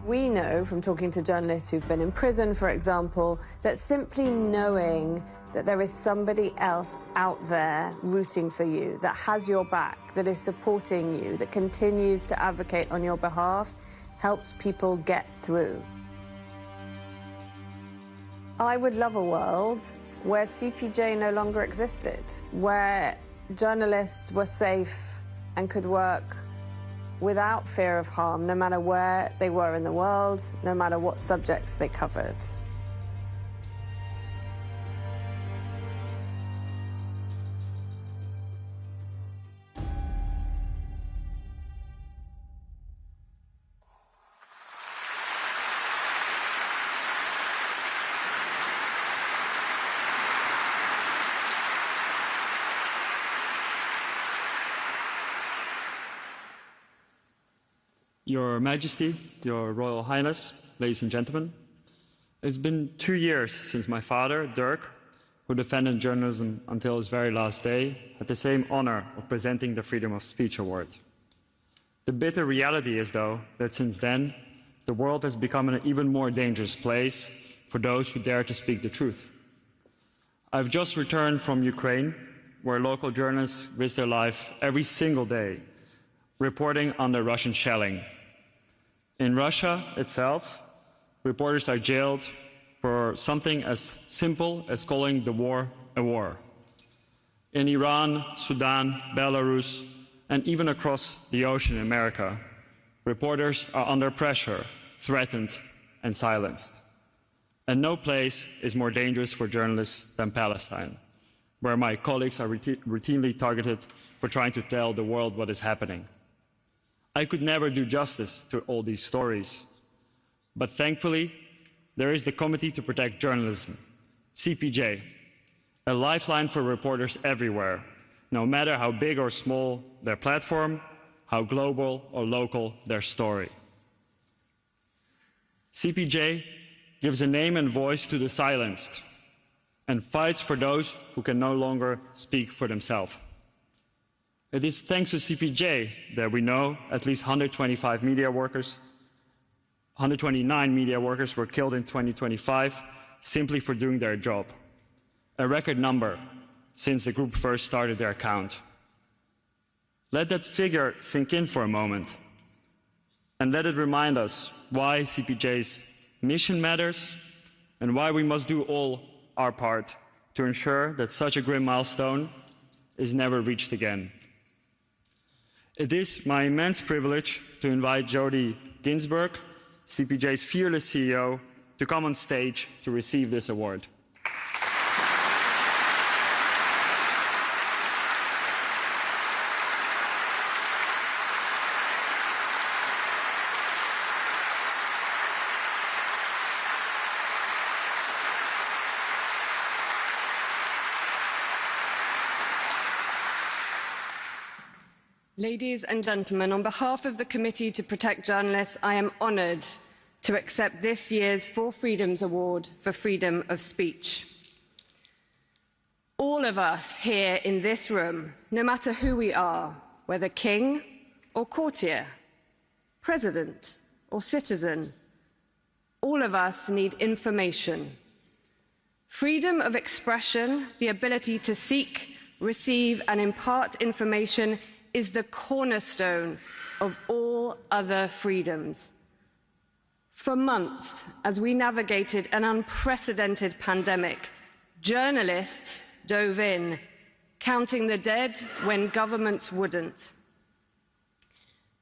We know from talking to journalists who've been in prison, for example, that simply knowing that there is somebody else out there rooting for you, that has your back, that is supporting you, that continues to advocate on your behalf, helps people get through. I would love a world where CPJ no longer existed, where journalists were safe and could work without fear of harm, no matter where they were in the world, no matter what subjects they covered. Your Majesty, Your Royal Highness, ladies and gentlemen, it's been 2 years since my father, Dirk, who defended journalism until his very last day, had the same honor of presenting the Freedom of Speech Award. The bitter reality is, though, that since then, the world has become an even more dangerous place for those who dare to speak the truth. I've just returned from Ukraine, where local journalists risk their life every single day, reporting on the Russian shelling. In Russia itself, reporters are jailed for something as simple as calling the war a war. In Iran, Sudan, Belarus, and even across the ocean in America, reporters are under pressure, threatened, and silenced. And no place is more dangerous for journalists than Palestine, where my colleagues are routinely targeted for trying to tell the world what is happening. I could never do justice to all these stories, but thankfully, there is the Committee to Protect Journalism, CPJ, a lifeline for reporters everywhere, no matter how big or small their platform, how global or local their story. CPJ gives a name and voice to the silenced and fights for those who can no longer speak for themselves. It is thanks to CPJ that we know at least 129 media workers were killed in 2025 simply for doing their job, a record number since the group first started their count. Let that figure sink in for a moment, and let it remind us why CPJ's mission matters and why we must do all our part to ensure that such a grim milestone is never reached again. It is my immense privilege to invite Jody Ginsburg, CPJ's fearless CEO, to come on stage to receive this award. Ladies and gentlemen, on behalf of the Committee to Protect Journalists, I am honoured to accept this year's Four Freedoms Award for freedom of speech. All of us here in this room, no matter who we are, whether king or courtier, president or citizen, all of us need information. Freedom of expression, the ability to seek, receive and impart information is the cornerstone of all other freedoms. For months, as we navigated an unprecedented pandemic, journalists dove in, counting the dead when governments wouldn't.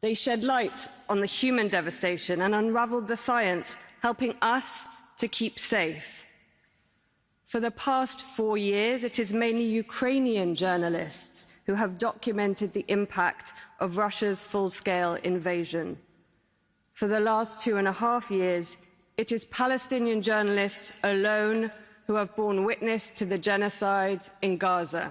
They shed light on the human devastation and unraveled the science, helping us to keep safe. For the past 4 years, it is mainly Ukrainian journalists who have documented the impact of Russia's full-scale invasion. For the last 2.5 years, it is Palestinian journalists alone who have borne witness to the genocide in Gaza.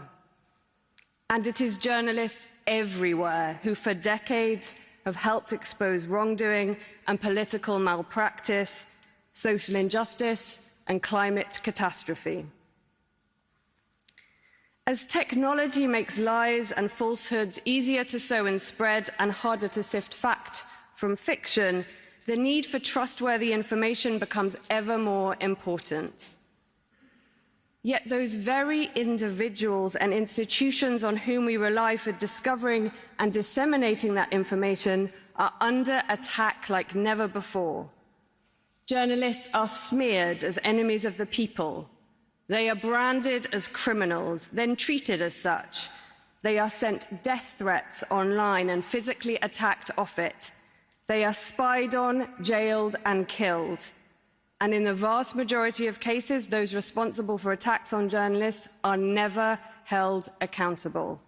And it is journalists everywhere who for decades have helped expose wrongdoing and political malpractice, social injustice and climate catastrophe. As technology makes lies and falsehoods easier to sow and spread and harder to sift fact from fiction, the need for trustworthy information becomes ever more important. Yet those very individuals and institutions on whom we rely for discovering and disseminating that information are under attack like never before. Journalists are smeared as enemies of the people. They are branded as criminals, then treated as such. They are sent death threats online and physically attacked off it. They are spied on, jailed, and killed. And in the vast majority of cases, those responsible for attacks on journalists are never held accountable.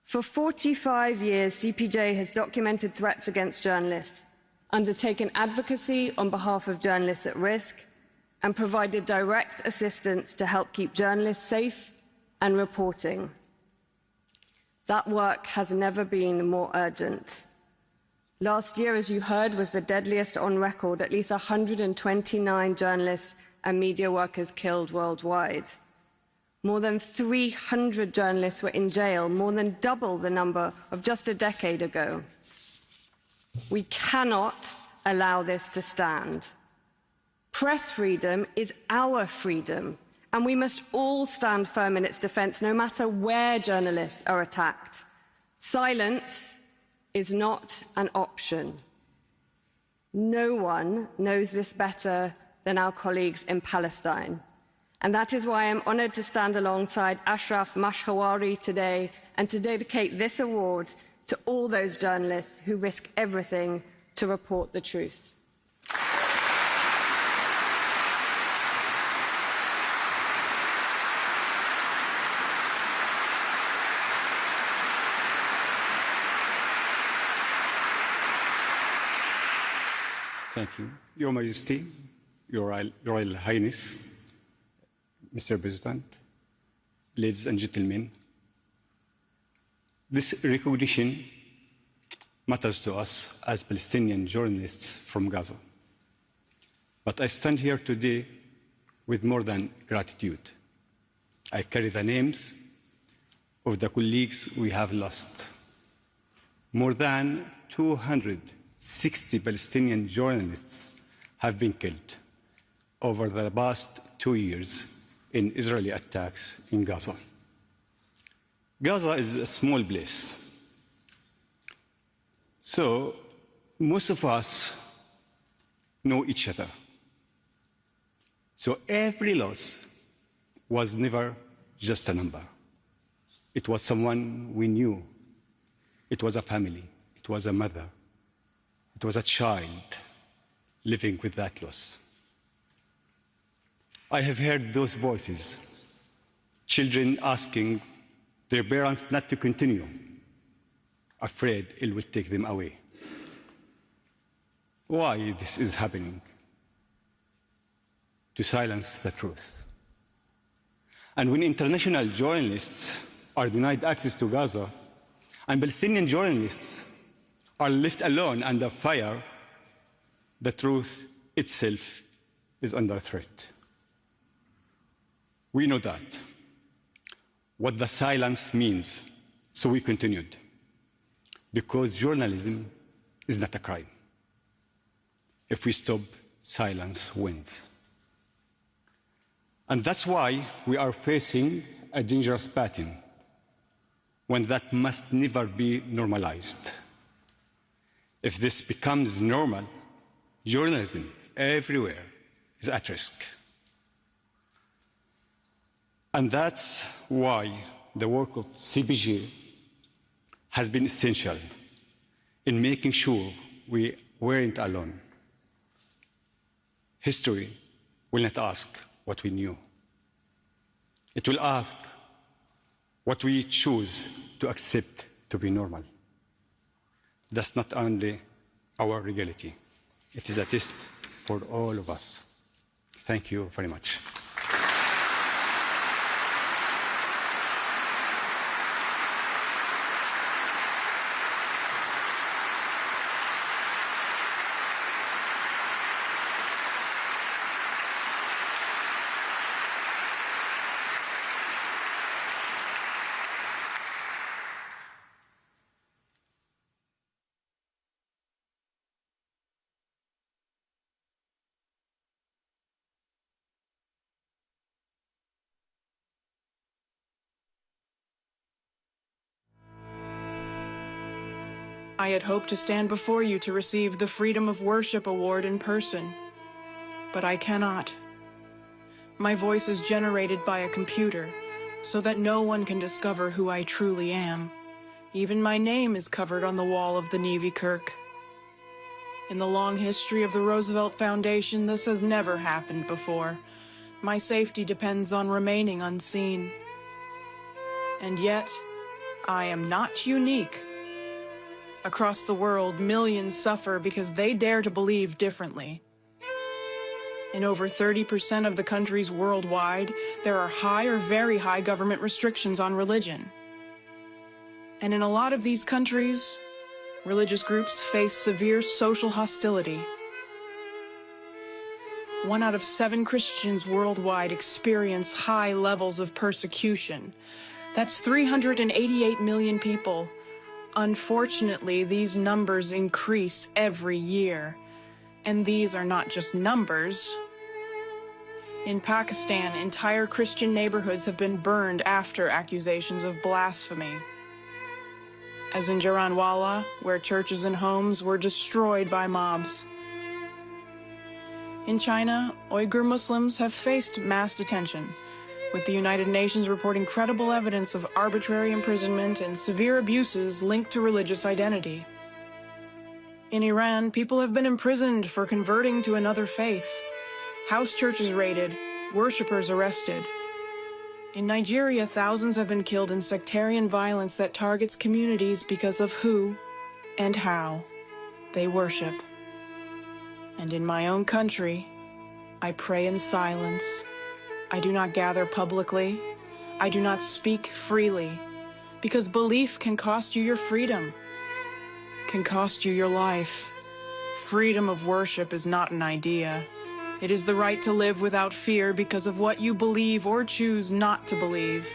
For 45 years, CPJ has documented threats against journalists, undertaken advocacy on behalf of journalists at risk, and provided direct assistance to help keep journalists safe and reporting. That work has never been more urgent. Last year, as you heard, was the deadliest on record, at least 129 journalists and media workers killed worldwide. More than 300 journalists were in jail, more than double the number of just a decade ago. We cannot allow this to stand. Press freedom is our freedom, and we must all stand firm in its defense, no matter where journalists are attacked. Silence is not an option. No one knows this better than our colleagues in Palestine. And that is why I'm honored to stand alongside Ashraf Mashhawari today and to dedicate this award to all those journalists who risk everything to report the truth. Thank you. Your Majesty, Your Royal Highness, Mr. President, ladies and gentlemen, this recognition matters to us as Palestinian journalists from Gaza. But I stand here today with more than gratitude. I carry the names of the colleagues we have lost. More than 260 Palestinian journalists have been killed over the past 2 years in Israeli attacks in Gaza. Gaza is a small place. So most of us know each other. So every loss was never just a number. It was someone we knew. It was a family. It was a mother. It was a child living with that loss. I have heard those voices, children asking their parents not to continue, afraid it will take them away. Why this is happening? To silence the truth. And when international journalists are denied access to Gaza, and Palestinian journalists are left alone under fire, the truth itself is under threat. We know that, what the silence means, so we continued. Because journalism is not a crime. If we stop, silence wins. And that's why we are facing a dangerous pattern, one that must never be normalized. If this becomes normal, journalism everywhere is at risk. And that's why the work of CPJ has been essential in making sure we weren't alone. History will not ask what we knew. It will ask what we choose to accept to be normal. That's not only our reality. It is a test for all of us. Thank you very much. I had hoped to stand before you to receive the Freedom of Worship Award in person, but I cannot. My voice is generated by a computer, so that no one can discover who I truly am. Even my name is covered on the wall of the Navy Kirk. In the long history of the Roosevelt Foundation, this has never happened before. My safety depends on remaining unseen. And yet, I am not unique. Across the world, millions suffer because they dare to believe differently. In over 30% of the countries worldwide, there are high or very high government restrictions on religion. And in a lot of these countries, religious groups face severe social hostility. 1 out of 7 Christians worldwide experience high levels of persecution. That's 388 million people. Unfortunately, these numbers increase every year. And these are not just numbers. In Pakistan, entire Christian neighborhoods have been burned after accusations of blasphemy. As in Jaranwala, where churches and homes were destroyed by mobs. In China, Uyghur Muslims have faced mass detention, with the United Nations reporting credible evidence of arbitrary imprisonment and severe abuses linked to religious identity. In Iran, people have been imprisoned for converting to another faith, house churches raided, worshippers arrested. In Nigeria, thousands have been killed in sectarian violence that targets communities because of who and how they worship. And in my own country, I pray in silence. I do not gather publicly. I do not speak freely, because belief can cost you your freedom, can cost you your life. Freedom of worship is not an idea. It is the right to live without fear because of what you believe or choose not to believe.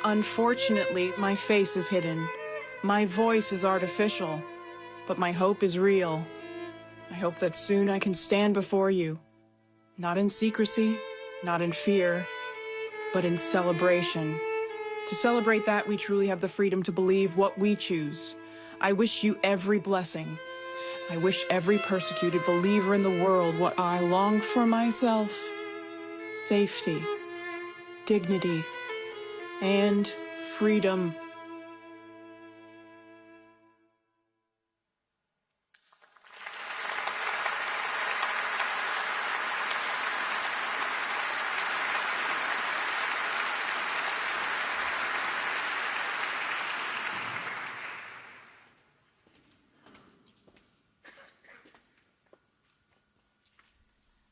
Unfortunately, my face is hidden. My voice is artificial, but my hope is real. I hope that soon I can stand before you, not in secrecy, not in fear, but in celebration. To celebrate that, we truly have the freedom to believe what we choose. I wish you every blessing. I wish every persecuted believer in the world what I long for myself: safety, dignity, and freedom.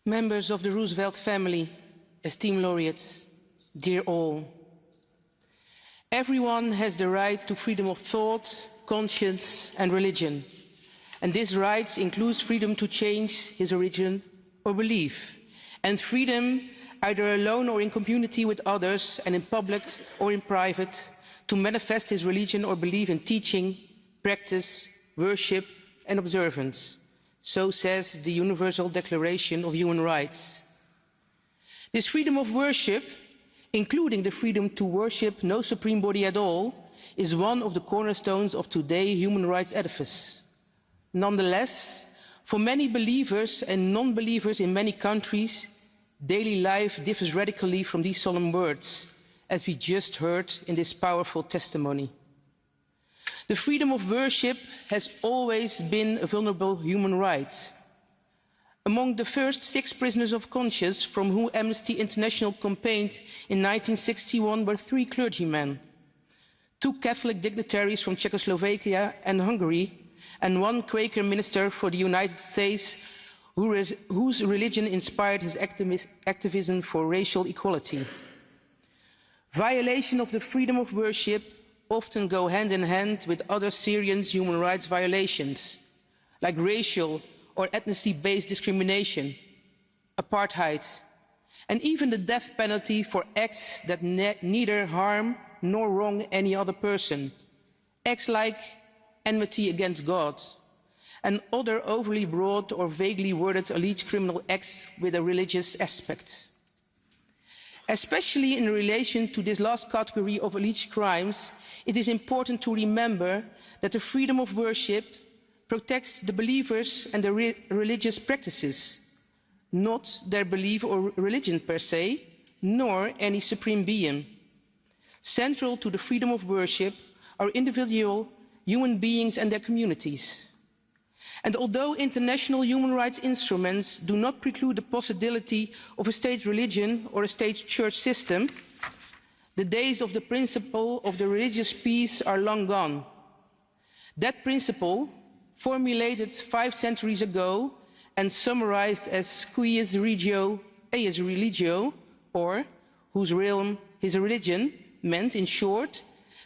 Members of the Roosevelt family, esteemed laureates, dear all. Everyone has the right to freedom of thought, conscience and religion. And this right includes freedom to change his religion or belief, and freedom, either alone or in community with others and in public or in private, to manifest his religion or belief in teaching, practice, worship and observance. So says the Universal Declaration of Human Rights. This freedom of worship, including the freedom to worship no supreme body at all, is one of the cornerstones of today's human rights edifice. Nonetheless, for many believers and non-believers in many countries, daily life differs radically from these solemn words, as we just heard in this powerful testimony. The freedom of worship has always been a vulnerable human right. Among the first 6 prisoners of conscience from whom Amnesty International campaigned in 1961 were 3 clergymen, 2 Catholic dignitaries from Czechoslovakia and Hungary, and 1 Quaker minister for the United States whose religion inspired his activism for racial equality. Violation of the freedom of worship often go hand in hand with other serious human rights violations, like racial or ethnicity-based discrimination, apartheid, and even the death penalty for acts that neither harm nor wrong any other person, acts like enmity against God, and other overly broad or vaguely worded alleged criminal acts with a religious aspect. Especially in relation to this last category of alleged crimes, it is important to remember that the freedom of worship protects the believers and their religious practices, not their belief or religion per se, nor any supreme being. Central to the freedom of worship are individual human beings and their communities. And although international human rights instruments do not preclude the possibility of a state religion or a state church system, the days of the principle of the religious peace are long gone. That principle, formulated 5 centuries ago and summarized as quies regio, eius religio, or whose realm his religion, meant, in short,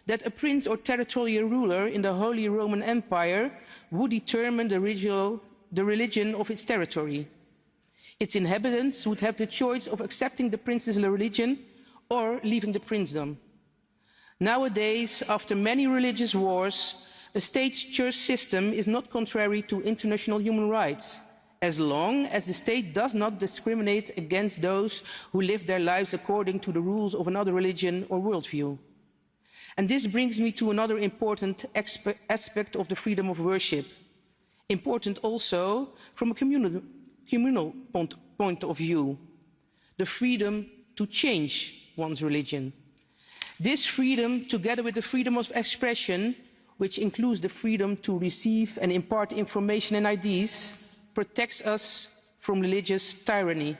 that a prince or territorial ruler in the Holy Roman Empire would determine the religion of its territory. Its inhabitants would have the choice of accepting the prince's religion or leaving the princedom. Nowadays, after many religious wars, a state church system is not contrary to international human rights, as long as the state does not discriminate against those who live their lives according to the rules of another religion or worldview. And this brings me to another important aspect of the freedom of worship, important also from a communal point of view, the freedom to change one's religion. This freedom, together with the freedom of expression, which includes the freedom to receive and impart information and ideas, protects us from religious tyranny.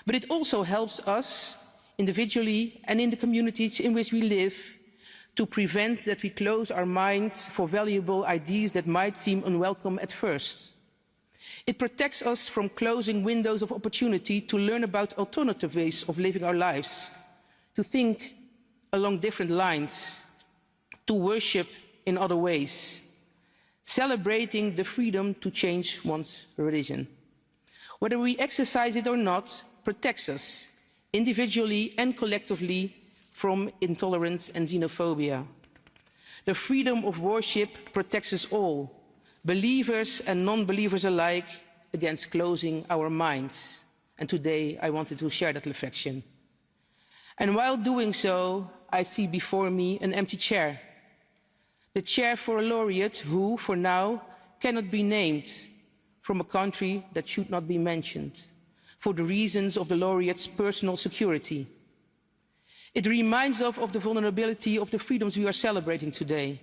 But it also helps us, individually and in the communities in which we live, to prevent that we close our minds for valuable ideas that might seem unwelcome at first. It protects us from closing windows of opportunity to learn about alternative ways of living our lives, to think along different lines, to worship in other ways, celebrating the freedom to change one's religion. Whether we exercise it or not, protects us, individually and collectively, from intolerance and xenophobia. The freedom of worship protects us all, believers and non-believers alike, against closing our minds. And today I wanted to share that reflection. And while doing so, I see before me an empty chair. The chair for a laureate who, for now, cannot be named, from a country that should not be mentioned, for the reasons of the laureate's personal security. It reminds us of the vulnerability of the freedoms we are celebrating today.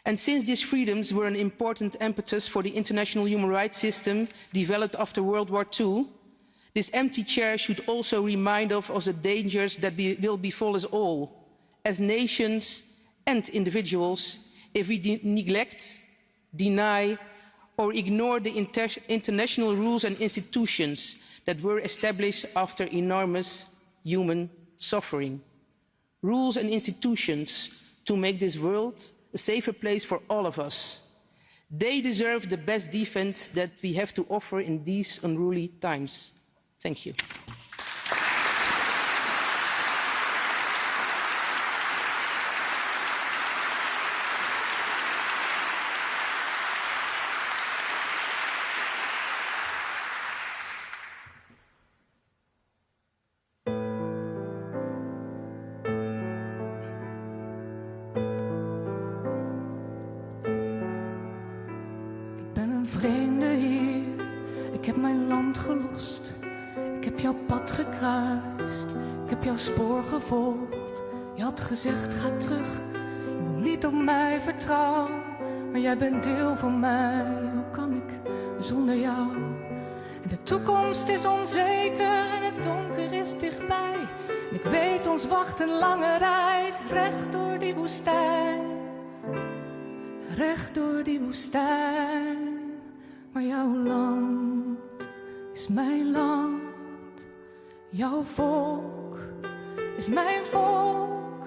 And since these freedoms were an important impetus for the international human rights system developed after World War II, this empty chair should also remind us of the dangers that will befall us all, as nations and individuals, if we neglect, deny, or ignore the international rules and institutions that were established after enormous human suffering. Rules and institutions to make this world a safer place for all of us. They deserve the best defense that we have to offer in these unruly times. Thank you. Vreemde hier, ik heb mijn land gelost. Ik heb jouw pad gekruist, ik heb jouw spoor gevolgd. Je had gezegd, ga terug, je moet niet op mij vertrouwen. Maar jij bent deel van mij, hoe kan ik zonder jou? En de toekomst is onzeker en het donker is dichtbij. En ik weet, ons wacht een lange reis, recht door die woestijn. Recht door die woestijn. Maar jouw land is mijn land, jouw volk is mijn volk,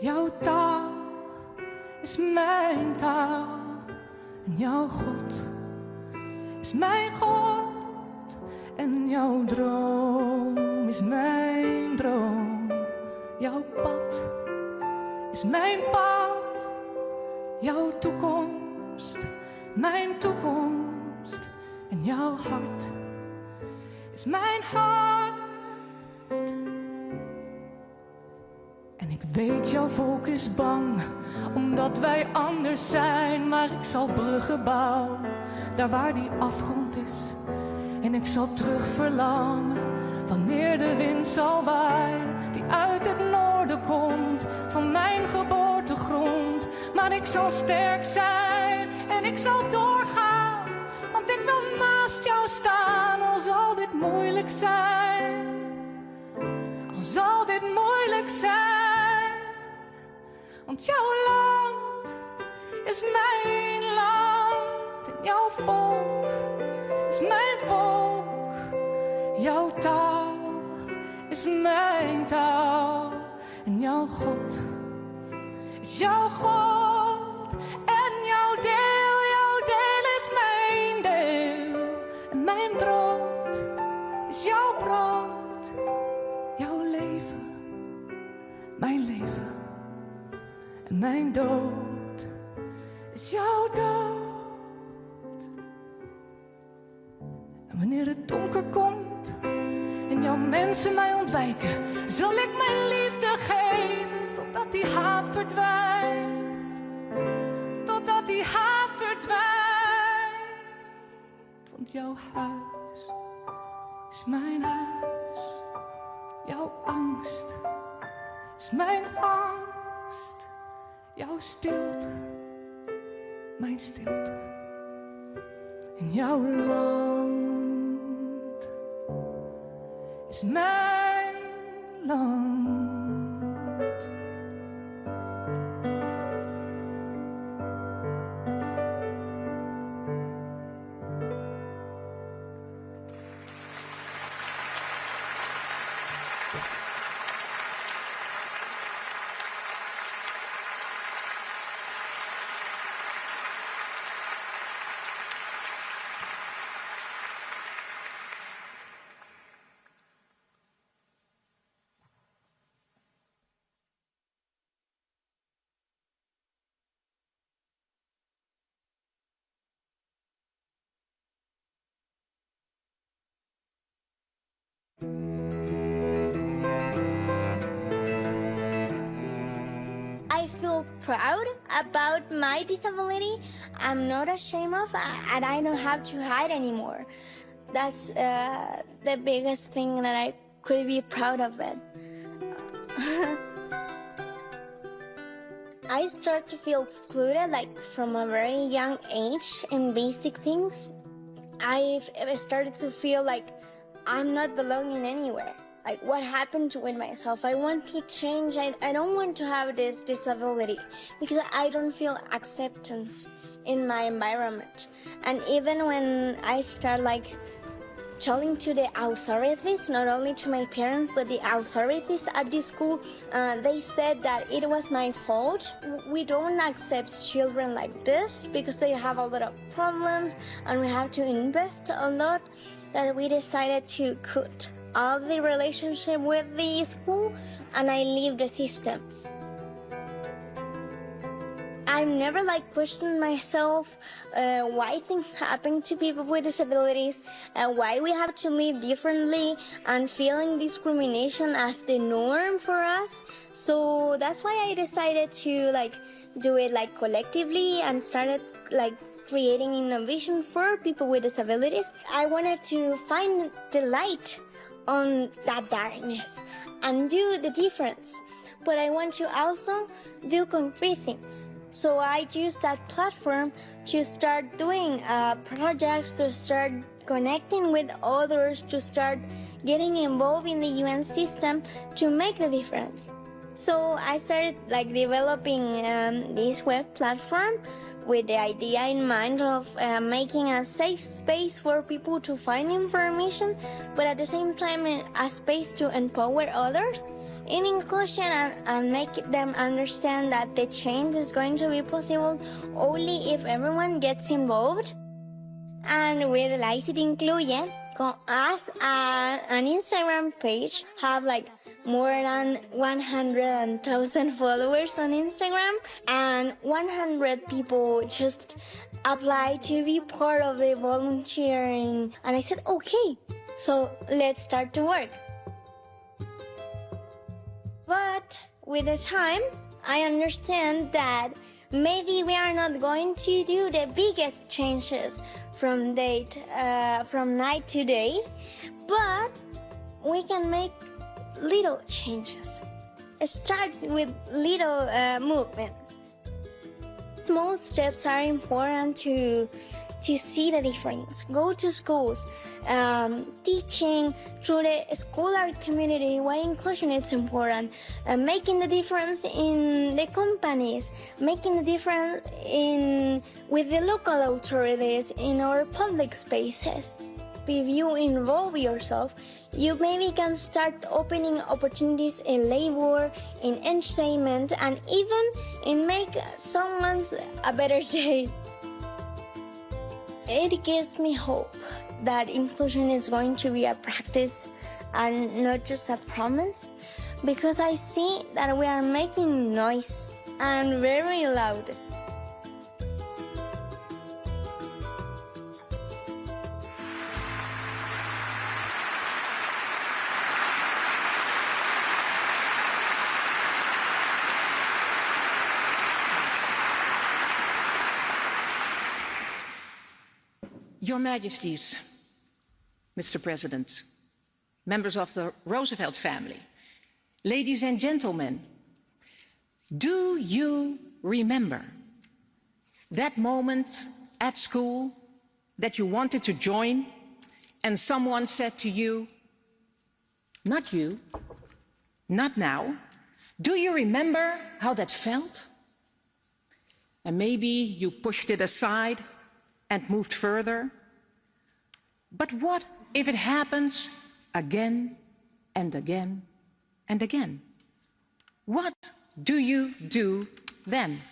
jouw taal is mijn taal en jouw God is mijn God en jouw droom is mijn droom, jouw pad is mijn pad, jouw toekomst, mijn toekomst. En jouw hart is mijn hart. En ik weet, jouw volk is bang, omdat wij anders zijn. Maar ik zal bruggen bouwen, daar waar die afgrond is. En ik zal terug verlangen, wanneer de wind zal waaien, die uit het noorden komt, van mijn geboortegrond. Maar ik zal sterk zijn en ik zal doorgaan, want ik wil naast jou staan, al zal dit moeilijk zijn. Al zal dit moeilijk zijn, want jouw land is mijn land en jouw volk is mijn volk. Jouw taal is mijn taal en jouw God is jouw God. En jouw deel is mijn deel. En mijn brood is jouw brood. Jouw leven, mijn leven. En mijn dood is jouw dood. En wanneer het donker komt en jouw mensen mij ontwijken, zal ik mijn liefde geven totdat die haat verdwijnt. Totdat die haat verdwijnt. Want jouw huis is mijn huis. Jouw angst is mijn angst. Jouw stilte, mijn stilte. En jouw land is mijn land. I feel proud about my disability. I'm not ashamed of it, and I don't have to hide anymore. That's the biggest thing that I could be proud of it. I start to feel excluded like from a very young age in basic things. I've started to feel like I'm not belonging anywhere. Like, what happened with myself? I want to change. I don't want to have this disability because I don't feel acceptance in my environment. And even when I start like telling to the authorities, not only to my parents, but the authorities at the school, they said that it was my fault. We don't accept children like this because they have a lot of problems and we have to invest a lot, that we decided to cut all the relationship with the school and I leave the system. I've never like questioned myself why things happen to people with disabilities, why we have to live differently and feeling discrimination as the norm for us. So that's why I decided to like do it like collectively and started like creating innovation for people with disabilities. I wanted to find the light on that darkness and do the difference. But I want to also do concrete things. So I use that platform to start doing projects, to start connecting with others, to start getting involved in the UN system to make the difference. So I started like developing this web platform with the idea in mind of making a safe space for people to find information, but at the same time a space to empower others in inclusion and make them understand that the change is going to be possible only if everyone gets involved. And with La ICT Incluye, as an Instagram page, have like more than 100,000 followers on Instagram, and 100 people just applied to be part of the volunteering. And I said, okay, so let's start to work. But with the time, I understand that maybe we are not going to do the biggest changes from night to day, but we can make little changes. Start with little movements. Small steps are important to see the difference. Go to schools, teaching through the scholar community why inclusion is important, making the difference in the companies, making the difference with the local authorities in our public spaces. If you involve yourself, you maybe can start opening opportunities in labor, in entertainment, and even in make someone's a better day. It gives me hope that inclusion is going to be a practice and not just a promise, because I see that we are making noise and very loud. Your Majesties, Mr. President, members of the Roosevelt family, ladies and gentlemen, do you remember that moment at school that you wanted to join and someone said to you, not you, not now? Do you remember how that felt? And maybe you pushed it aside and moved further. But what if it happens again and again and again? What do you do then?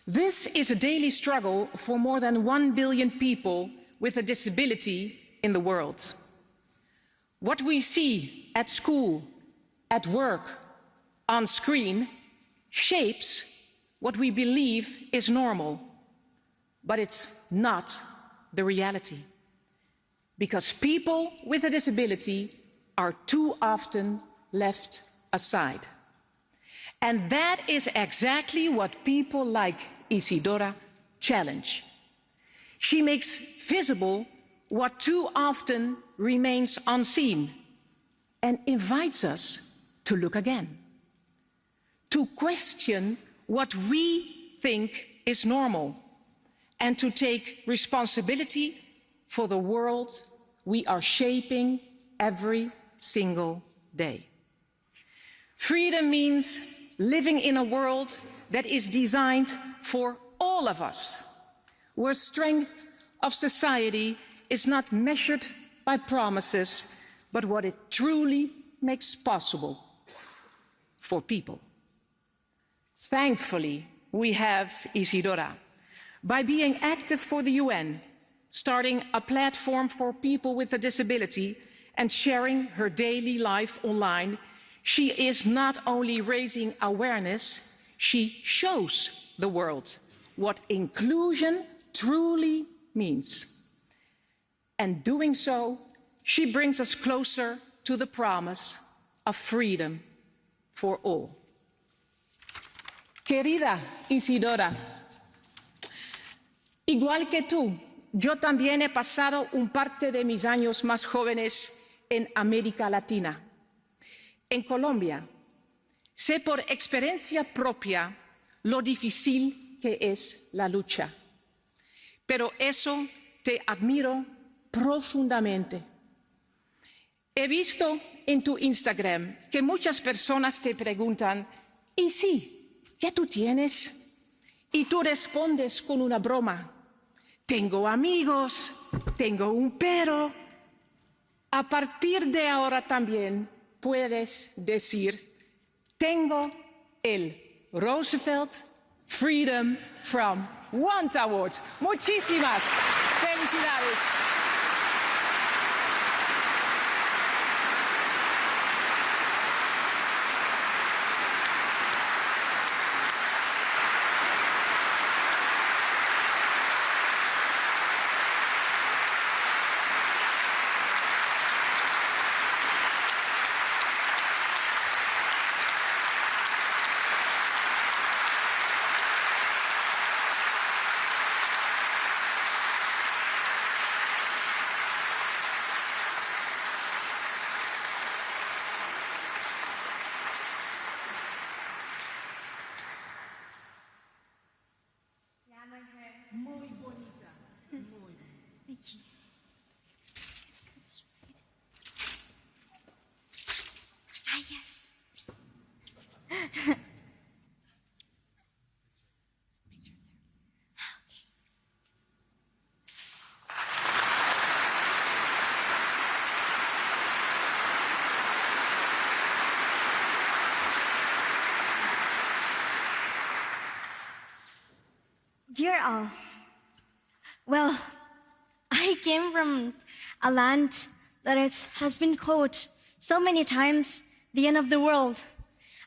This is a daily struggle for more than 1 billion people with a disability in the world. What we see at school, at work, on screen, shapes what we believe is normal. But it's not the reality, because people with a disability are too often left aside. And that is exactly what people like Isidora challenge. She makes visible what too often remains unseen and invites us to look again, to question what we think is normal, and to take responsibility for the world we are shaping every single day. Freedom means living in a world that is designed for all of us, where strength of society is not measured by promises, but what it truly makes possible for people. Thankfully, we have Isidora. By being active for the UN, starting a platform for people with a disability, and sharing her daily life online, she is not only raising awareness, she shows the world what inclusion truly means. And doing so, she brings us closer to the promise of freedom for all. Querida Isidora, igual que tú, yo también he pasado un parte de mis años más jóvenes en América Latina. En Colombia, sé por experiencia propia lo difícil que es la lucha. Pero eso te admiro profundamente. He visto en tu Instagram que muchas personas te preguntan, ¿y sí? ¿Qué tú tienes? Y tú respondes con una broma. Tengo amigos, tengo un pero. A partir de ahora también puedes decir, tengo el Roosevelt Freedom from Want Award. Muchísimas felicidades. Dear all, well, I came from a land that has been called so many times the end of the world,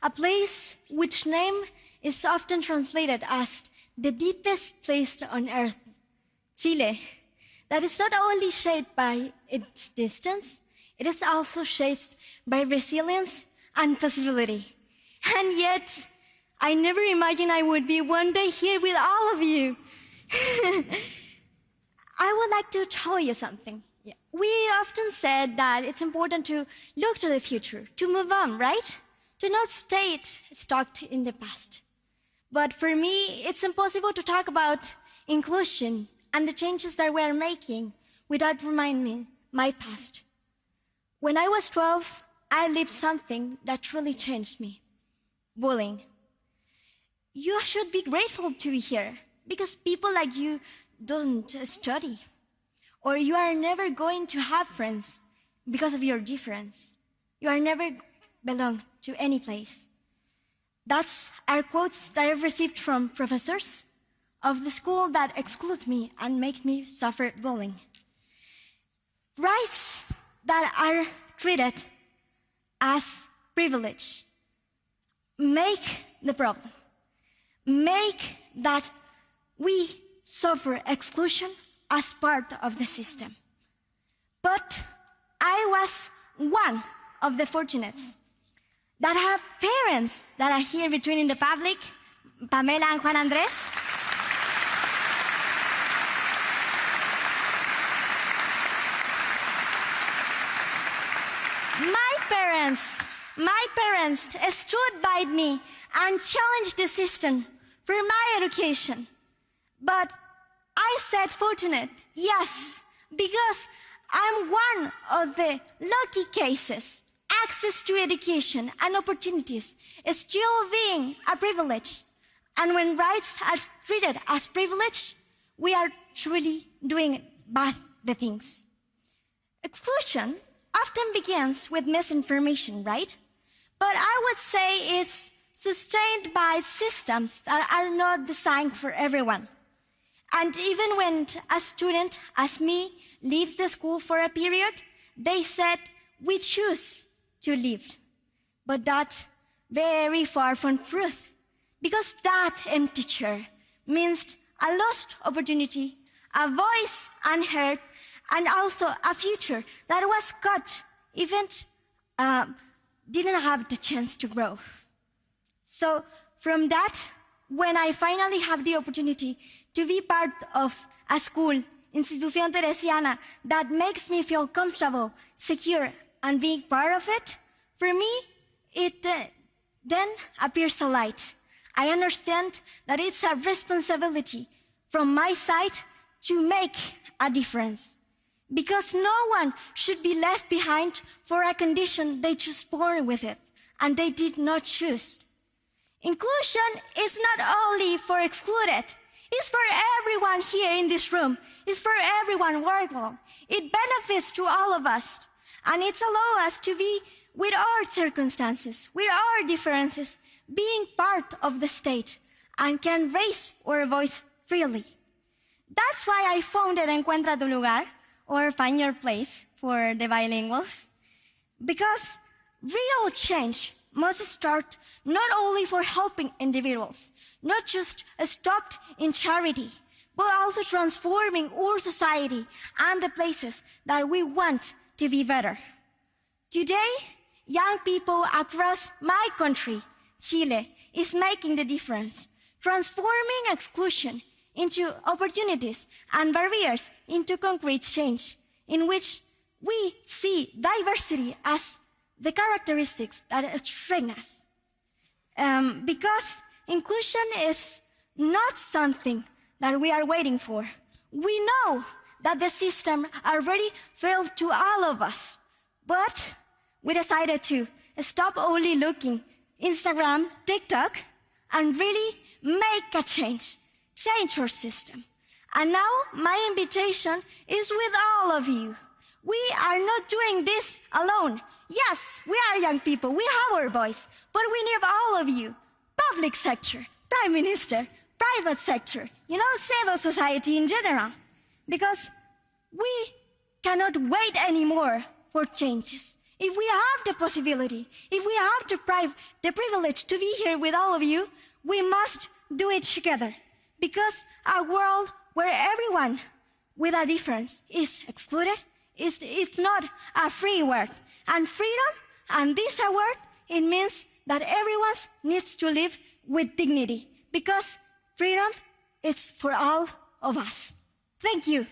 a place which name is often translated as the deepest place on earth, Chile, that is not only shaped by its distance, it is also shaped by resilience and possibility. And yet, I never imagined I would be one day here with all of you. I would like to tell you something. We often said that it's important to look to the future, to move on, right? To not stay stuck in the past. But for me, it's impossible to talk about inclusion and the changes that we're making without reminding my past. When I was 12, I lived something that truly changed me. Bullying. You should be grateful to be here because people like you don't study, or you are never going to have friends because of your difference. You are never belong to any place. That's our quotes that I've received from professors of the school that exclude me and make me suffer bullying. Rights that are treated as privilege make the problem. Make that we suffer exclusion as part of the system. But I was one of the fortunates that have parents that are here between in the public, Pamela and Juan Andres. My parents stood by me and challenged the system for my education. But I said fortunate, yes, because I'm one of the lucky cases. Access to education and opportunities is still being a privilege. And when rights are treated as privilege, we are truly doing bad things. Exclusion often begins with misinformation, right? But I would say it's sustained by systems that are not designed for everyone. And even when a student, as me, leaves the school for a period, they said, we choose to leave. But that's very far from truth, because that empty chair means a lost opportunity, a voice unheard, and also a future that was cut, even didn't have the chance to grow. So from that, when I finally have the opportunity to be part of a school, Institución Teresiana, that makes me feel comfortable, secure, and being part of it, for me, it then appears a light. I understand that it's a responsibility from my side to make a difference. Because no one should be left behind for a condition they just born with it, and they did not choose. Inclusion is not only for excluded, it's for everyone here in this room. It's for everyone workable. It benefits to all of us, and it allows us to be with our circumstances, with our differences, being part of the state, and can raise our voice freely. That's why I founded Encuentra tu Lugar, or Find Your Place for the bilinguals, because real change must start not only for helping individuals, not just stopped in charity, but also transforming our society and the places that we want to be better. Today, young people across my country, Chile, is making the difference, transforming exclusion into opportunities and barriers into concrete change, in which we see diversity as the characteristics that strengthen us. Because inclusion is not something that we are waiting for. We know that the system already failed to all of us, but we decided to stop only looking Instagram, TikTok, and really make a change your system. And now my invitation is with all of you. We are not doing this alone. Yes, we are young people, we have our voice, but we need all of you. Public sector, Prime Minister, private sector, civil society in general. Because we cannot wait anymore for changes. If we have the possibility, if we have the privilege to be here with all of you, we must do it together. Because a world where everyone with a difference is excluded, it's not a free word. And freedom, and this word, it means that everyone needs to live with dignity. Because freedom, it's for all of us. Thank you.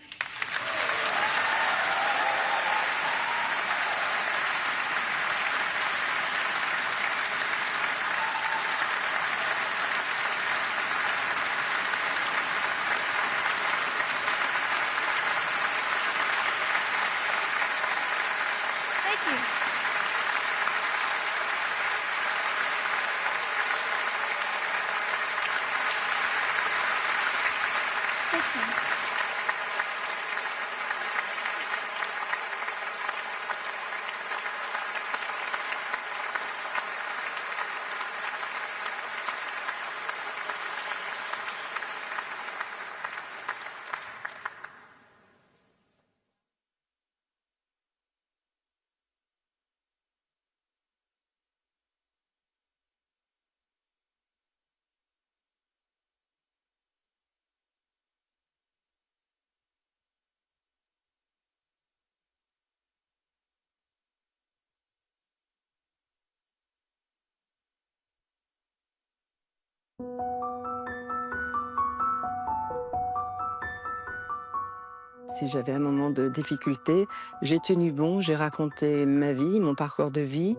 Si j'avais un moment de difficulté, j'ai tenu bon, j'ai raconté ma vie, mon parcours de vie,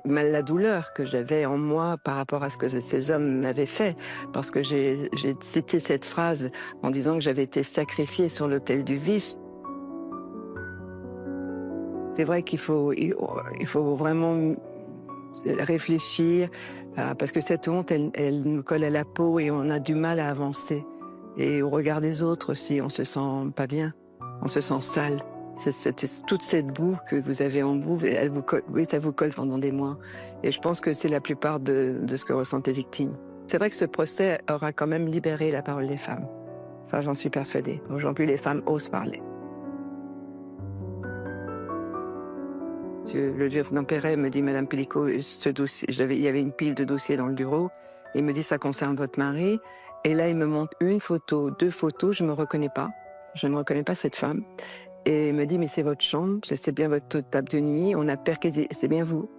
la douleur que j'avais en moi par rapport à ce que ces hommes m'avaient fait. Parce que j'ai cité cette phrase en disant que j'avais été sacrifiée sur l'autel du vice. C'est vrai qu'il faut vraiment réfléchir, parce que cette honte, elle nous colle à la peau et on a du mal à avancer. Et au regard des autres aussi, on se sent pas bien, on se sent sale. Toute cette boue que vous avez en vous, ça vous colle pendant des mois. Et je pense que c'est la plupart de ce que ressentent les victimes. C'est vrai que ce procès aura quand même libéré la parole des femmes. Ça, j'en suis persuadée. Aujourd'hui, les femmes osent parler. Le lieutenant Perret me dit, Madame Pellicot, il y avait une pile de dossiers dans le bureau. Il me dit, ça concerne votre mari. Et là, il me montre une photo, 2 photos, je ne me reconnais pas. Je ne reconnais pas cette femme. Et il me dit, mais c'est votre chambre, c'est bien votre table de nuit, on a perqué, c'est bien vous.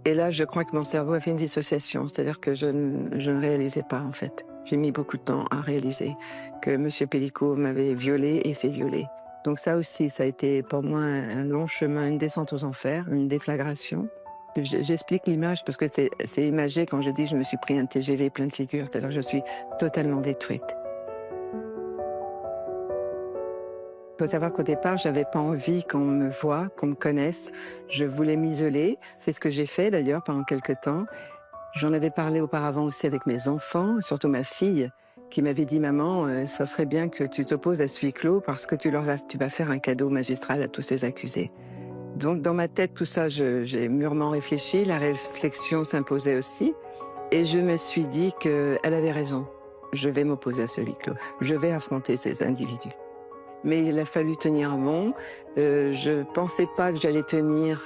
Et là, je crois que mon cerveau a fait une dissociation, c'est-à-dire que je ne réalisais pas, en fait. J'ai mis beaucoup de temps à réaliser que M. Pellicot m'avait violée et fait violer. Donc ça aussi, ça a été pour moi un long chemin, une descente aux enfers, une déflagration. J'explique l'image parce que c'est imagé quand je dis je me suis pris un TGV plein de figures, c'est-à-dire que je suis totalement détruite. Il faut savoir qu'au départ, je n'avais pas envie qu'on me voie, qu'on me connaisse. Je voulais m'isoler. C'est ce que j'ai fait d'ailleurs pendant quelques temps. J'en avais parlé auparavant aussi avec mes enfants, surtout ma fille, qui m'avait dit « Maman, ça serait bien que tu t'opposes à ce huis clos parce que tu vas faire un cadeau magistral à tous ces accusés. » Donc dans ma tête, tout ça, j'ai mûrement réfléchi, la réflexion s'imposait aussi, et je me suis dit qu'elle avait raison. Je vais m'opposer à ce huis clos, je vais affronter ces individus. Mais il a fallu tenir bon. Je pensais pas que j'allais tenir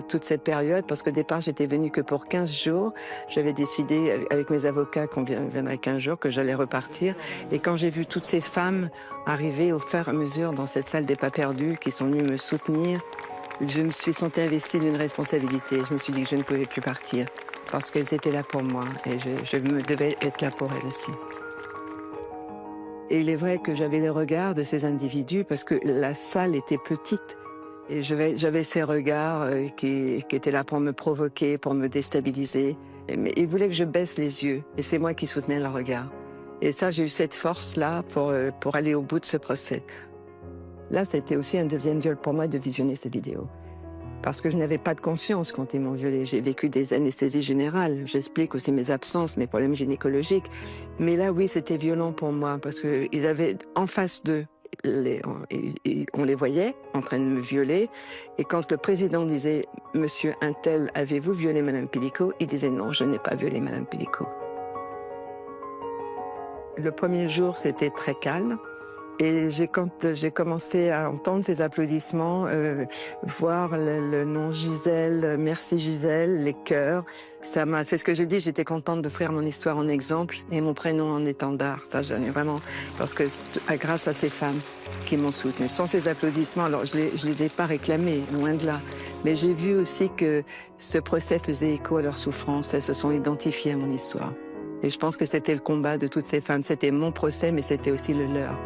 toute cette période, parce qu'au départ, j'étais venue que pour 15 jours. J'avais décidé avec mes avocats qu'on viendrait 15 jours, que j'allais repartir. Et quand j'ai vu toutes ces femmes arriver au fur et à mesure dans cette salle des pas perdus, qui sont venues me soutenir, je me suis sentie investie d'une responsabilité. Je me suis dit que je ne pouvais plus partir, parce qu'elles étaient là pour moi, et je me devais être là pour elles aussi. Et il est vrai que j'avais les regards de ces individus parce que la salle était petite. Et j'avais ces regards qui étaient là pour me provoquer, pour me déstabiliser. Mais ils voulaient que je baisse les yeux. Et c'est moi qui soutenais leur regard. Et ça, j'ai eu cette force-là pour aller au bout de ce procès. Là, ça a été aussi un deuxième viol pour moi de visionner ces vidéos. parce que je n'avais pas de conscience quand ils m'ont violée. J'ai vécu des anesthésies générales. J'explique aussi mes absences, mes problèmes gynécologiques. Mais là, oui, c'était violent pour moi parce qu'ils avaient en face d'eux, on les voyait en train de me violer. Et quand le président disait « Monsieur Untel, avez-vous violé Madame Pellico ?» il disait « Non, je n'ai pas violé Madame Pellico. » Le premier jour, c'était très calme. Et quand j'ai commencé à entendre ces applaudissements, voir le nom Gisèle, merci Gisèle, les chœurs, c'est ce que j'ai dit, j'étais contente d'offrir mon histoire en exemple et mon prénom en étendard. Ça, j'en ai vraiment, parce que grâce à ces femmes qui m'ont soutenue. Sans ces applaudissements, alors je les ai pas réclamés, loin de là. Mais j'ai vu aussi que ce procès faisait écho à leur souffrance. Elles se sont identifiées à mon histoire. Et je pense que c'était le combat de toutes ces femmes. C'était mon procès, mais c'était aussi le leur.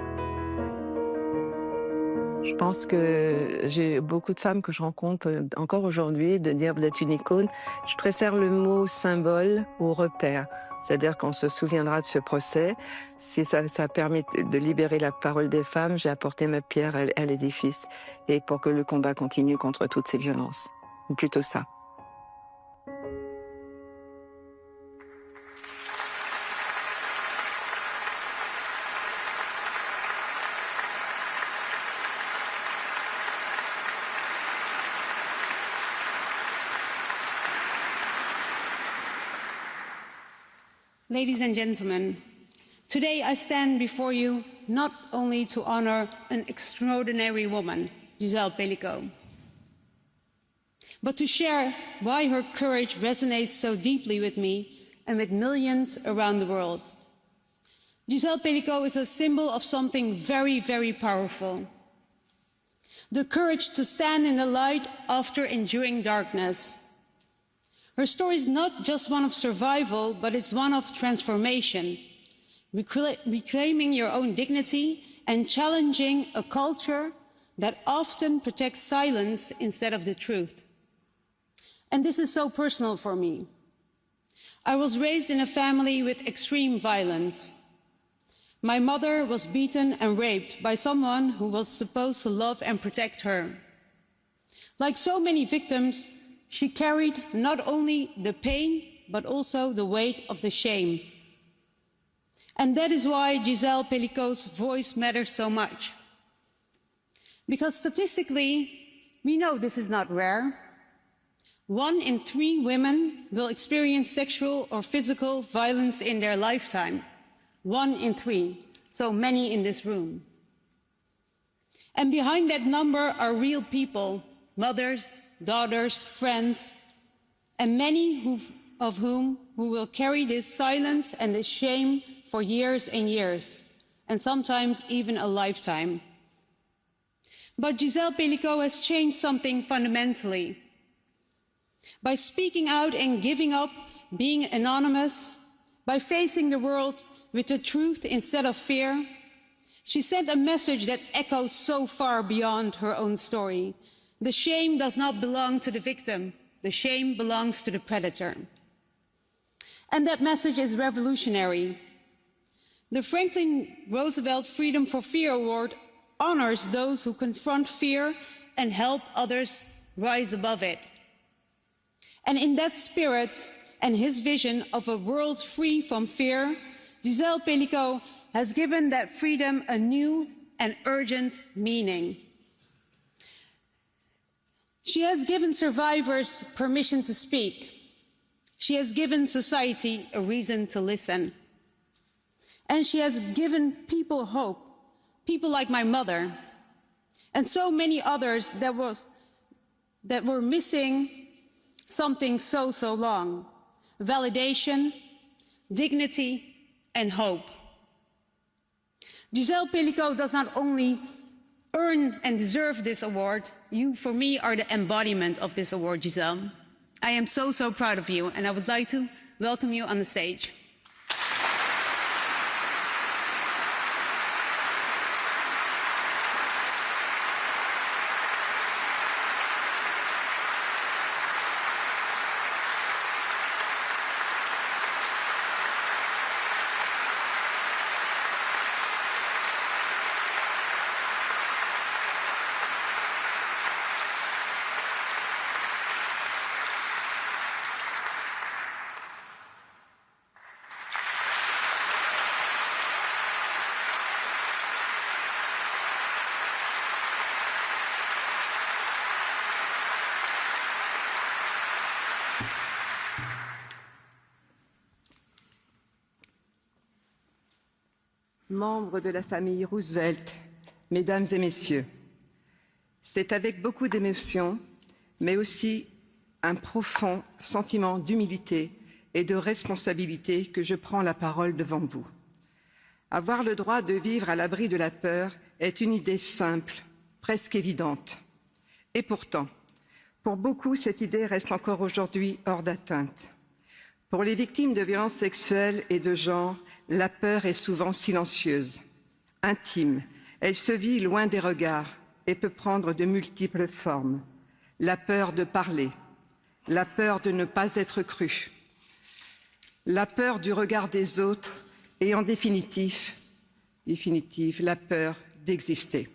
Je pense que j'ai beaucoup de femmes que je rencontre encore aujourd'hui de dire vous êtes une icône. Je préfère le mot symbole au repère. C'est-à-dire qu'on se souviendra de ce procès. Si ça permet de libérer la parole des femmes, j'ai apporté ma pierre à l'édifice. Et pour que le combat continue contre toutes ces violences. Ou plutôt ça. Ladies and gentlemen, today I stand before you not only to honor an extraordinary woman, Gisèle Pellico, but to share why her courage resonates so deeply with me and with millions around the world. Gisèle Pellico is a symbol of something very, very powerful. The courage to stand in the light after enduring darkness. Her story is not just one of survival, but it's one of transformation, reclaiming your own dignity and challenging a culture that often protects silence instead of the truth. And this is so personal for me. I was raised in a family with extreme violence. My mother was beaten and raped by someone who was supposed to love and protect her. Like so many victims, she carried not only the pain, but also the weight of the shame. And that is why Gisèle Pellico's voice matters so much. Because statistically, we know this is not rare. 1 in 3 women will experience sexual or physical violence in their lifetime. 1 in 3, so many in this room. And behind that number are real people, mothers, daughters, friends, and many of whom will carry this silence and this shame for years and years, and sometimes even a lifetime. But Gisèle Pellico has changed something fundamentally. By speaking out and giving up being anonymous, by facing the world with the truth instead of fear, she sent a message that echoes so far beyond her own story. The shame does not belong to the victim. The shame belongs to the predator. And that message is revolutionary. The Franklin Roosevelt Freedom for Fear Award honors those who confront fear and help others rise above it. And in that spirit and his vision of a world free from fear, Gisèle Pellico has given that freedom a new and urgent meaning. She has given survivors permission to speak. She has given society a reason to listen. And she has given people hope, people like my mother, and so many others that were missing something so long. Validation, dignity, and hope. Gisèle Pellico does not only earn and deserve this award, you, for me, are the embodiment of this award, Gisèle. I am so proud of you, and I would like to welcome you on the stage. membres de la famille Roosevelt, mesdames et messieurs, c'est avec beaucoup d'émotion, mais aussi un profond sentiment d'humilité et de responsabilité que je prends la parole devant vous. Avoir le droit de vivre à l'abri de la peur est une idée simple, presque évidente. Et pourtant, pour beaucoup, cette idée reste encore aujourd'hui hors d'atteinte. Pour les victimes de violences sexuelles et de genre, la peur est souvent silencieuse, intime. Elle se vit loin des regards et peut prendre de multiples formes. La peur de parler, la peur de ne pas être cru, la peur du regard des autres et en définitive, la peur d'exister.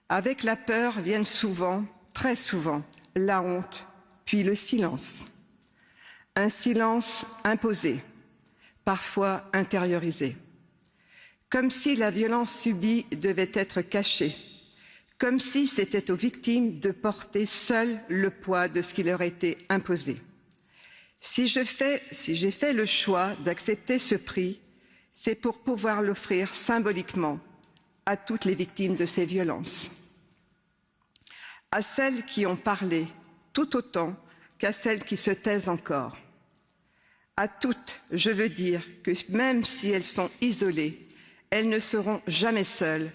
Avec la peur viennent souvent, très souvent, la honte, puis le silence. Un silence imposé, parfois intériorisé. Comme si la violence subie devait être cachée, comme si c'était aux victimes de porter seules le poids de ce qui leur était imposé. Si j'ai fait le choix d'accepter ce prix, c'est pour pouvoir l'offrir symboliquement à toutes les victimes de ces violences. À celles qui ont parlé, tout autant qu'à celles qui se taisent encore. À toutes, je veux dire que même si elles sont isolées, elles ne seront jamais seules,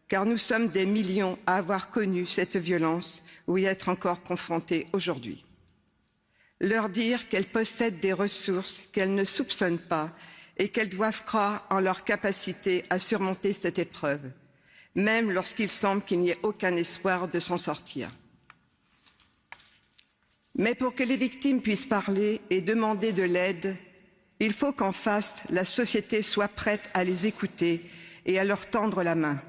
car nous sommes des millions à avoir connu cette violence ou y être encore confrontés aujourd'hui. Leur dire qu'elles possèdent des ressources qu'elles ne soupçonnent pas et qu'elles doivent croire en leur capacité à surmonter cette épreuve, même lorsqu'il semble qu'il n'y ait aucun espoir de s'en sortir. Mais pour que les victimes puissent parler et demander de l'aide, il faut qu'en face, la société soit prête à les écouter et à leur tendre la main.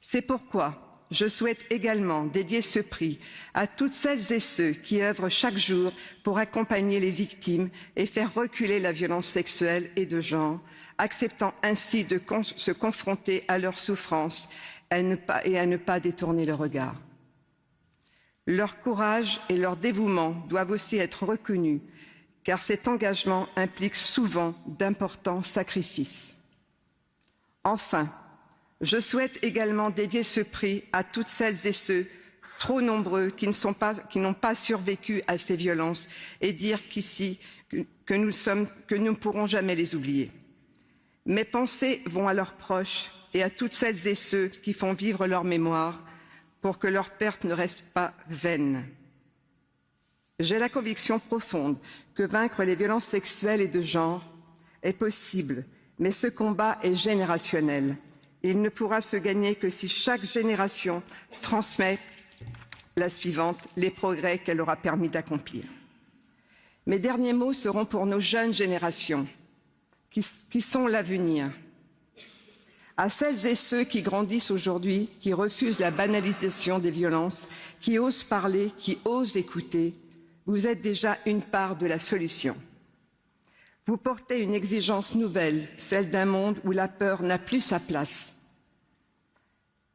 C'est pourquoi je souhaite également dédier ce prix à toutes celles et ceux qui œuvrent chaque jour pour accompagner les victimes et faire reculer la violence sexuelle et de genre, acceptant ainsi de se confronter à leurs souffrances et à ne pas détourner le regard. Leur courage et leur dévouement doivent aussi être reconnus, car cet engagement implique souvent d'importants sacrifices. Enfin, je souhaite également dédier ce prix à toutes celles et ceux, trop nombreux, qui n'ont pas survécu à ces violences et dire qu'ici, que nous ne pourrons jamais les oublier. Mes pensées vont à leurs proches et à toutes celles et ceux qui font vivre leur mémoire pour que leur perte ne reste pas vaine. J'ai la conviction profonde que vaincre les violences sexuelles et de genre est possible, mais ce combat est générationnel. Il ne pourra se gagner que si chaque génération transmet la suivante les progrès qu'elle aura permis d'accomplir. Mes derniers mots seront pour nos jeunes générations, qui sont l'avenir. À celles et ceux qui grandissent aujourd'hui, qui refusent la banalisation des violences, qui osent parler, qui osent écouter, vous êtes déjà une part de la solution. Vous portez une exigence nouvelle, celle d'un monde où la peur n'a plus sa place.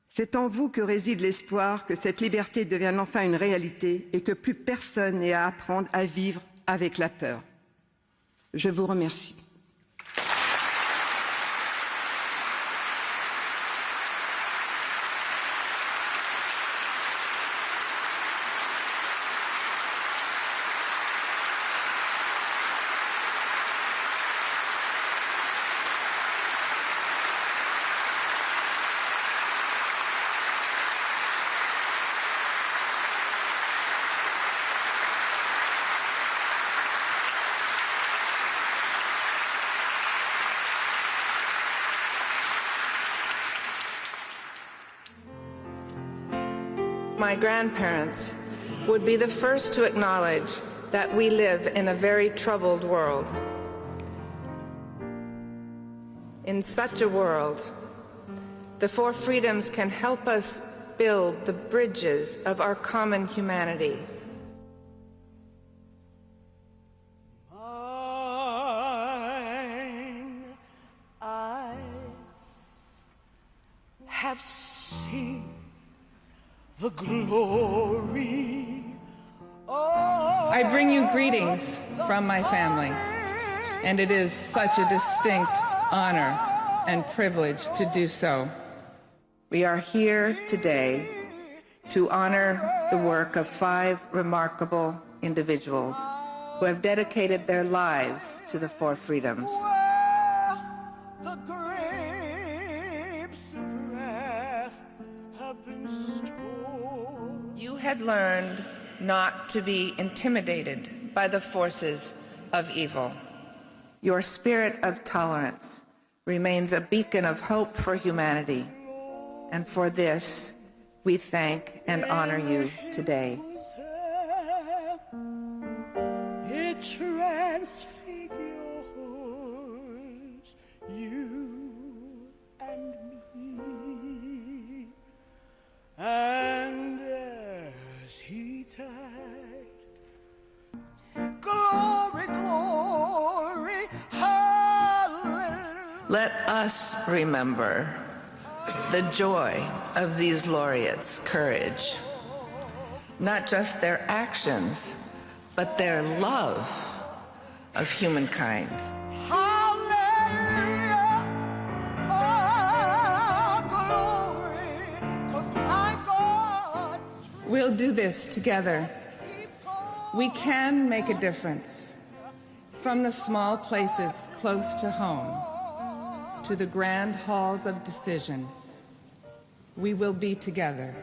C'est en vous que réside l'espoir que cette liberté devienne enfin une réalité et que plus personne n'ait à apprendre à vivre avec la peur. Je vous remercie. My grandparents would be the first to acknowledge that we live in a very troubled world. In such a world, the four freedoms can help us build the bridges of our common humanity. Mine eyes have seen the glory. I bring you greetings from my family, and it is such a distinct honor and privileged to do so. We are here today to honor the work of 5 remarkable individuals who have dedicated their lives to the 4 freedoms. The grapes of wrath have been stored. You had learned not to be intimidated by the forces of evil. Your spirit of tolerance remains a beacon of hope for humanity, and for this, we thank and honor you today. It transfigures you and me, and as he died, glory, glory, hallelujah. Let us remember the joy of these laureates' courage, not just their actions, but their love of humankind. Hallelujah, oh, glory, 'cause my God. We'll do this together. We can make a difference, from the small places close to home to the grand halls of decision. We will be together.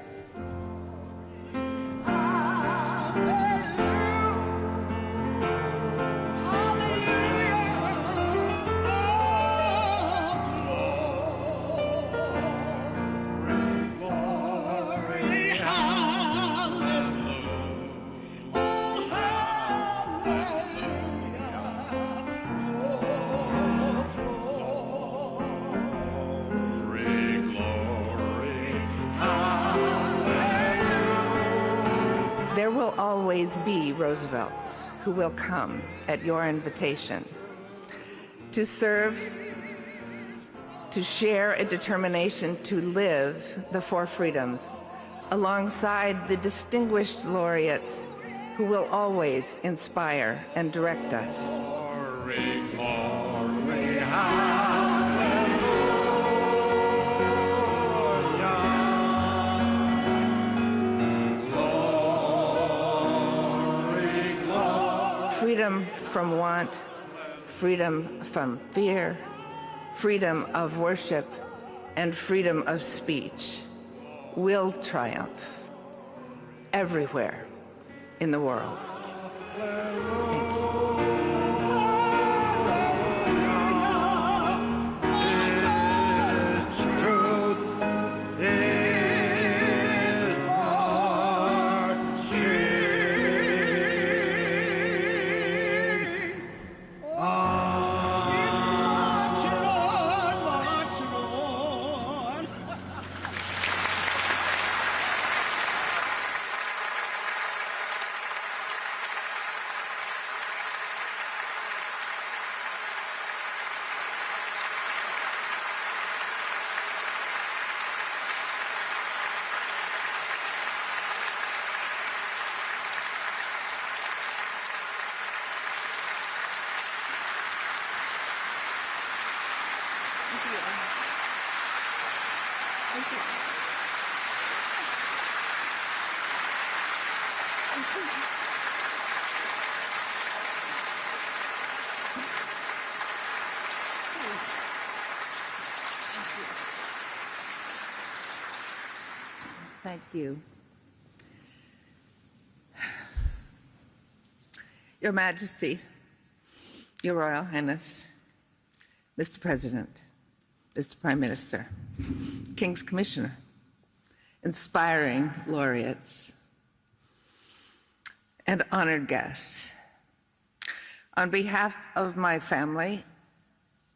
There will always be Roosevelts who will come at your invitation to serve, to share a determination to live the 4 freedoms alongside the distinguished laureates who will always inspire and direct us. Glory, glory, Freedom from want, freedom from fear, freedom of worship, and freedom of speech will triumph everywhere in the world. Thank you. Your Majesty, Your Royal Highness, Mr. President, Mr. Prime Minister, King's Commissioner, inspiring laureates, and honored guests. On behalf of my family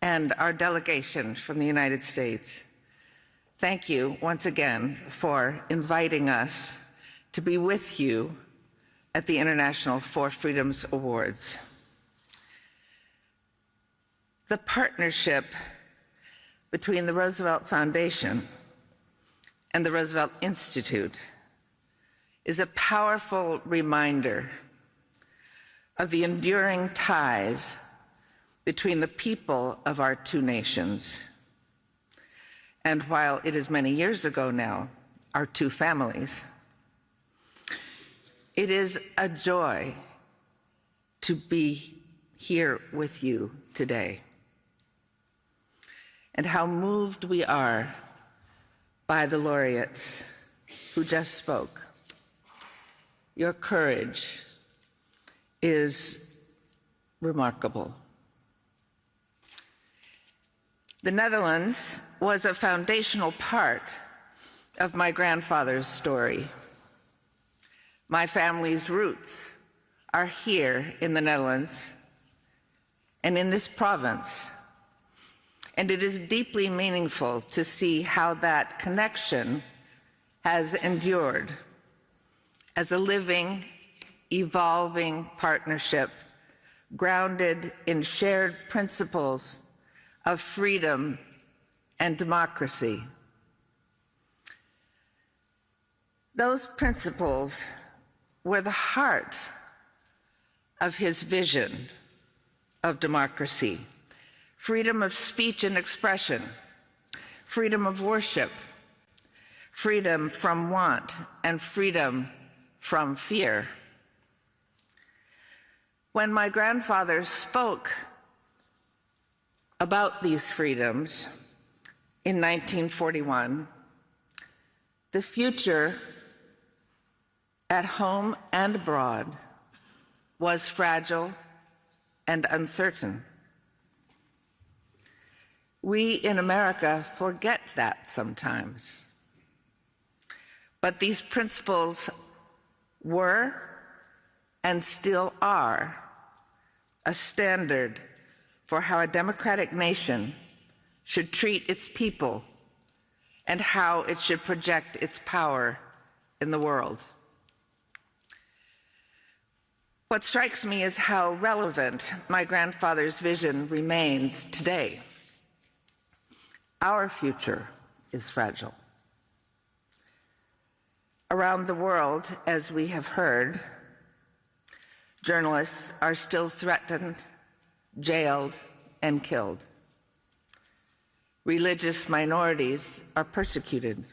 and our delegation from the United States, thank you once again for inviting us to be with you at the International 4 Freedoms Awards. The partnership between the Roosevelt Foundation and the Roosevelt Institute is a powerful reminder of the enduring ties between the people of our 2 nations. and while it is many years ago now, our two families, it is a joy to be here with you today. And how moved we are by the laureates who just spoke. Your courage is remarkable. The Netherlands was a foundational part of my grandfather's story. My family's roots are here in the Netherlands and in this province. And it is deeply meaningful to see how that connection has endured as a living, evolving partnership grounded in shared principles of freedom and democracy. Those principles were the heart of his vision of democracy. Freedom of speech and expression, freedom of worship, freedom from want, and freedom from fear. When my grandfather spoke about these freedoms in 1941, the future at home and abroad was fragile and uncertain. We in America forget that sometimes. But these principles were and still are a standard for how a democratic nation should treat its people and how it should project its power in the world. What strikes me is how relevant my grandfather's vision remains today. Our future is fragile. Around the world, as we have heard, journalists are still threatened, jailed, and killed. Religious minorities are persecuted.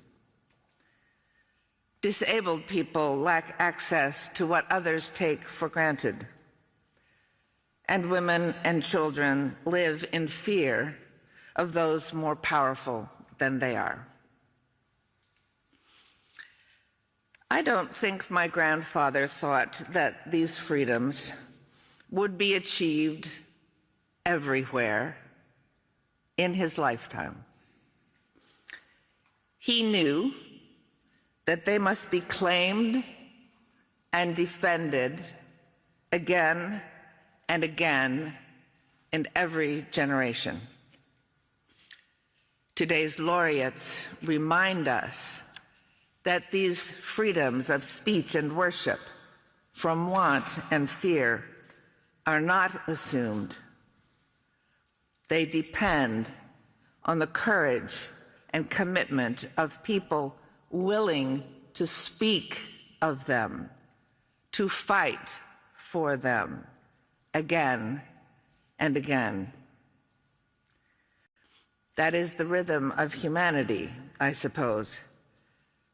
Disabled people lack access to what others take for granted. And women and children live in fear of those more powerful than they are. I don't think my grandfather thought that these freedoms would be achieved everywhere in his lifetime. He knew that they must be claimed and defended again and again in every generation. Today's laureates remind us that these freedoms of speech and worship from want and fear are not assumed. They depend on the courage and commitment of people willing to speak of them, to fight for them again and again. That is the rhythm of humanity, I suppose.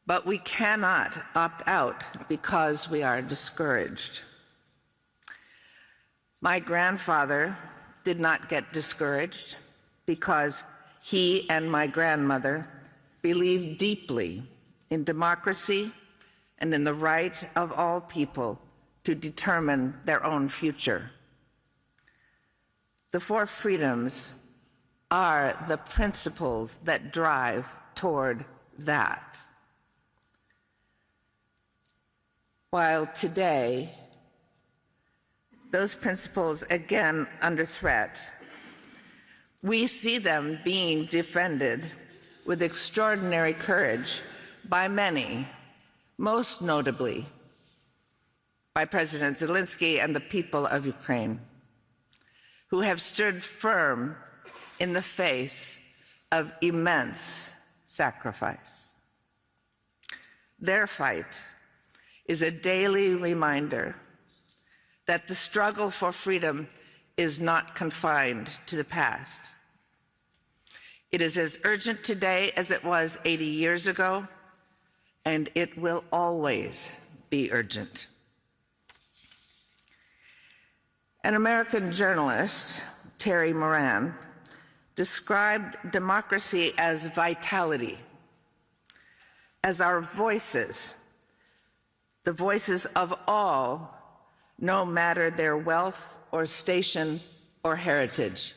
But we cannot opt out because we are discouraged. My grandfather did not get discouraged because he and my grandmother believed deeply in democracy and in the right of all people to determine their own future. The four freedoms are the principles that drive toward that. While today, those principles again under threat, we see them being defended with extraordinary courage by many, most notably by President Zelenskyy and the people of Ukraine, who have stood firm in the face of immense sacrifice. Their fight is a daily reminder that the struggle for freedom is not confined to the past. It is as urgent today as it was 80 years ago, and it will always be urgent. An American journalist, Terry Moran, described democracy as vitality, as our voices, the voices of all, no matter their wealth or station or heritage.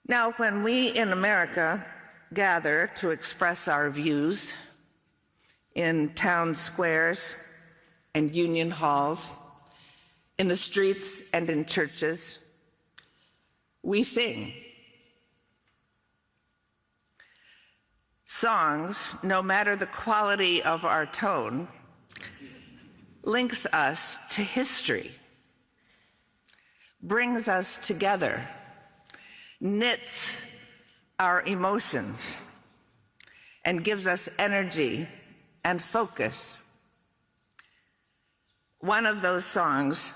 Now, when we in America gather to express our views in town squares and union halls, in the streets and in churches, we sing. Songs, no matter the quality of our tone, links us to history, brings us together, knits our emotions, and gives us energy and focus. One of those songs,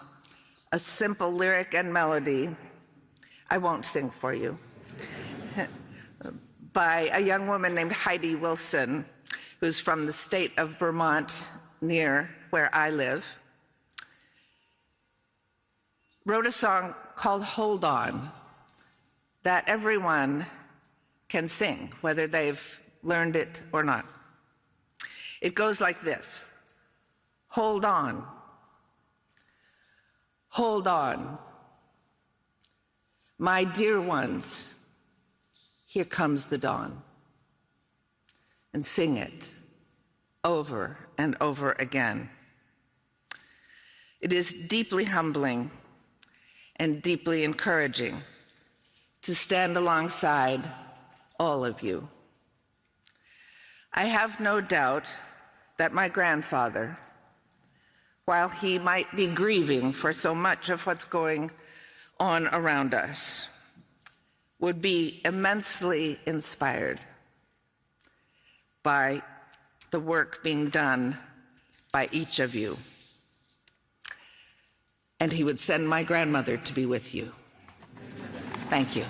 a simple lyric and melody, I won't sing for you, by a young woman named Heidi Wilson, who's from the state of Vermont, near where I live, wrote a song called Hold On that everyone can sing, whether they've learned it or not. It goes like this: hold on, hold on, my dear ones, here comes the dawn. And sing it over and over again. It is deeply humbling and deeply encouraging to stand alongside all of you. I have no doubt that my grandfather, while he might be grieving for so much of what's going on around us, would be immensely inspired by the work being done by each of you. And he would send my grandmother to be with you. Thank you.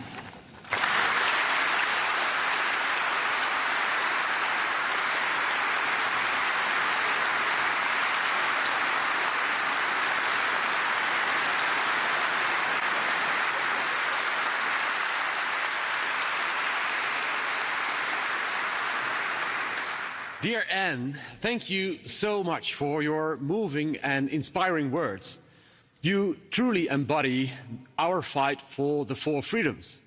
Dear Anne, thank you so much for your moving and inspiring words. You truly embody our fight for the 4 freedoms.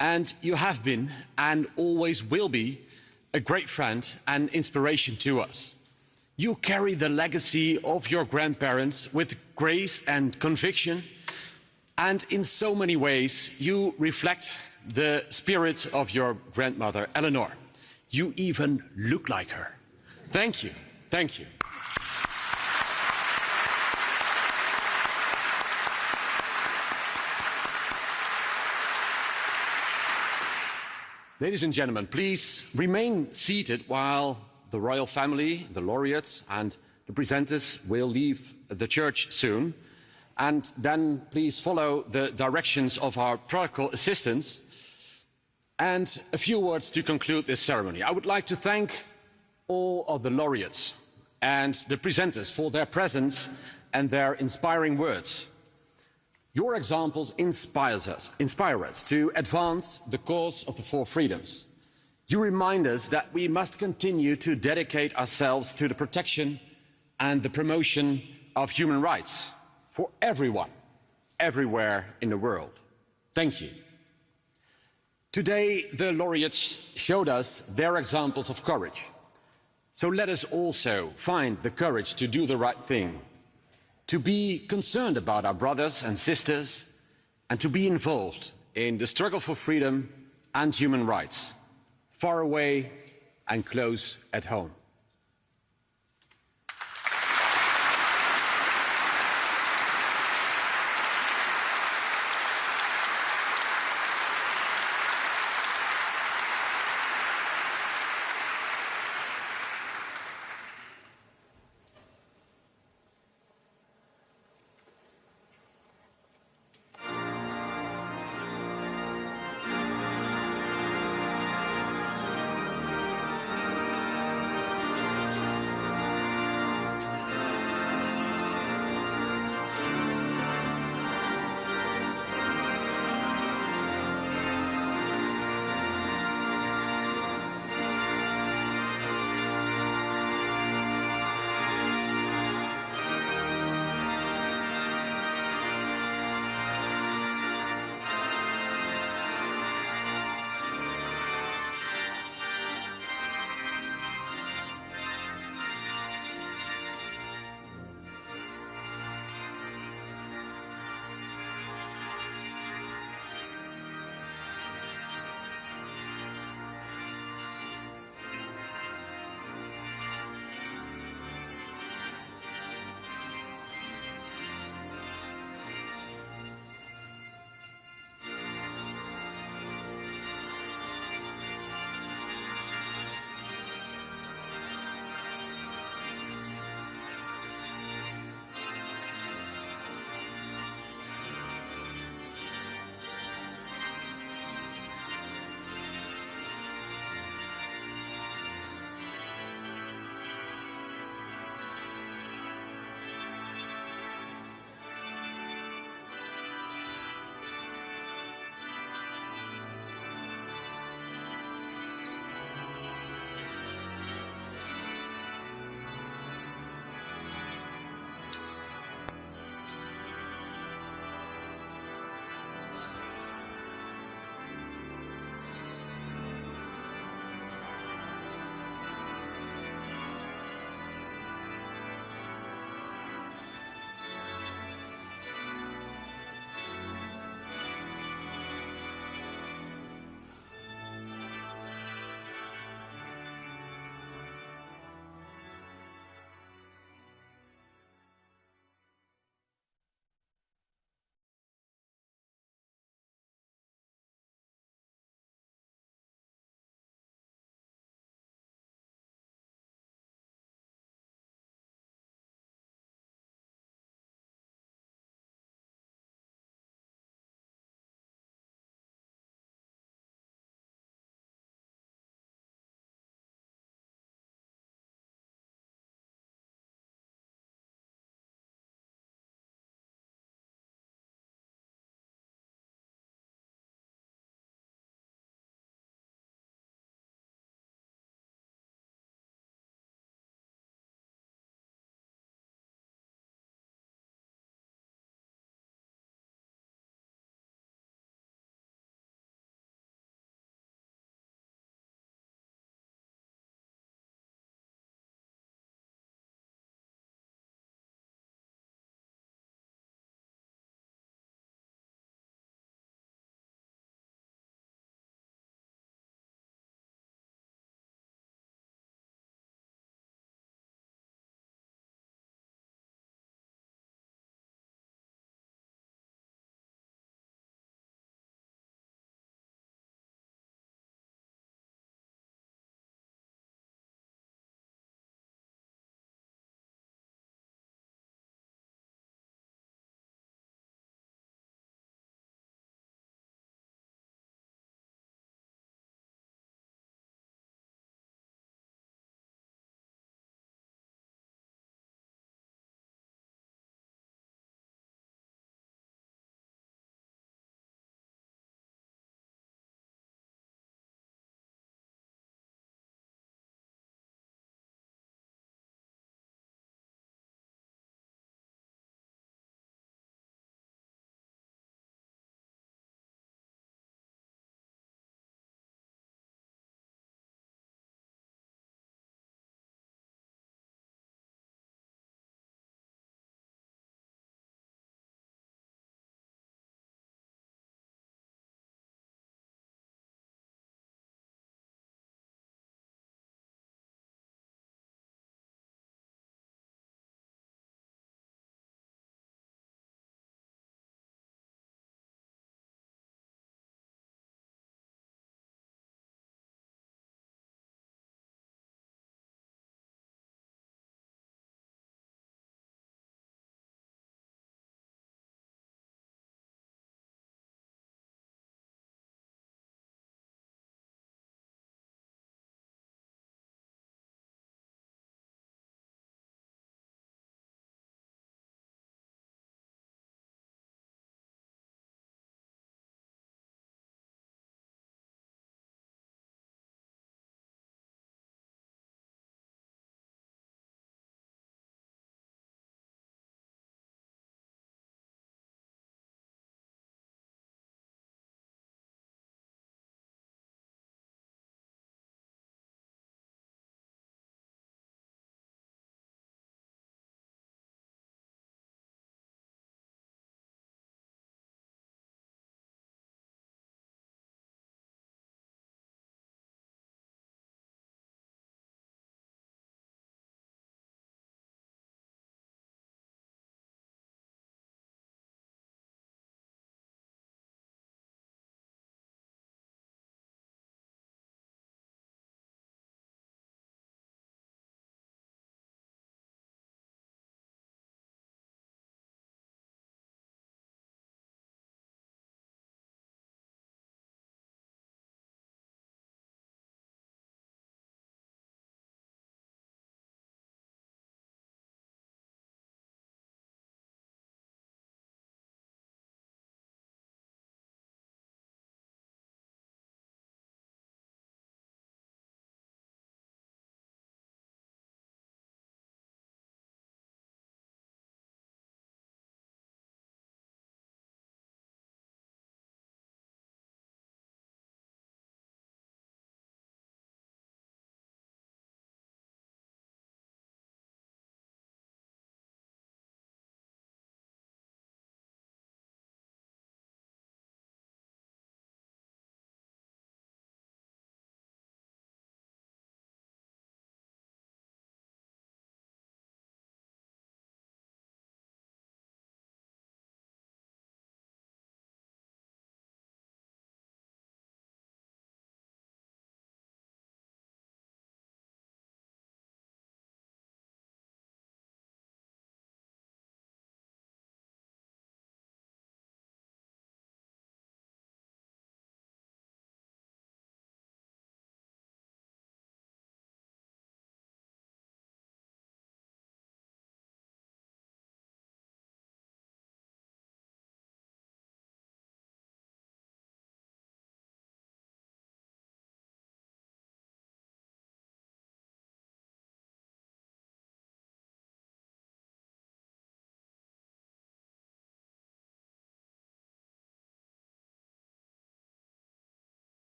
And you have been, and always will be, a great friend and inspiration to us. You carry the legacy of your grandparents with grace and conviction. And in so many ways, you reflect the spirit of your grandmother, Eleanor. You even look like her. Thank you. Thank you. Ladies and gentlemen, please remain seated while the royal family, the laureates and the presenters will leave the church soon. And then please follow the directions of our protocol assistants. And a few words to conclude this ceremony. I would like to thank all of the laureates and the presenters for their presence and their inspiring words. Your examples inspire us to advance the cause of the 4 freedoms. You remind us that we must continue to dedicate ourselves to the protection and the promotion of human rights for everyone, everywhere in the world. Thank you. Today, the laureates showed us their examples of courage. So let us also find the courage to do the right thing, to be concerned about our brothers and sisters, and to be involved in the struggle for freedom and human rights, far away and close at home.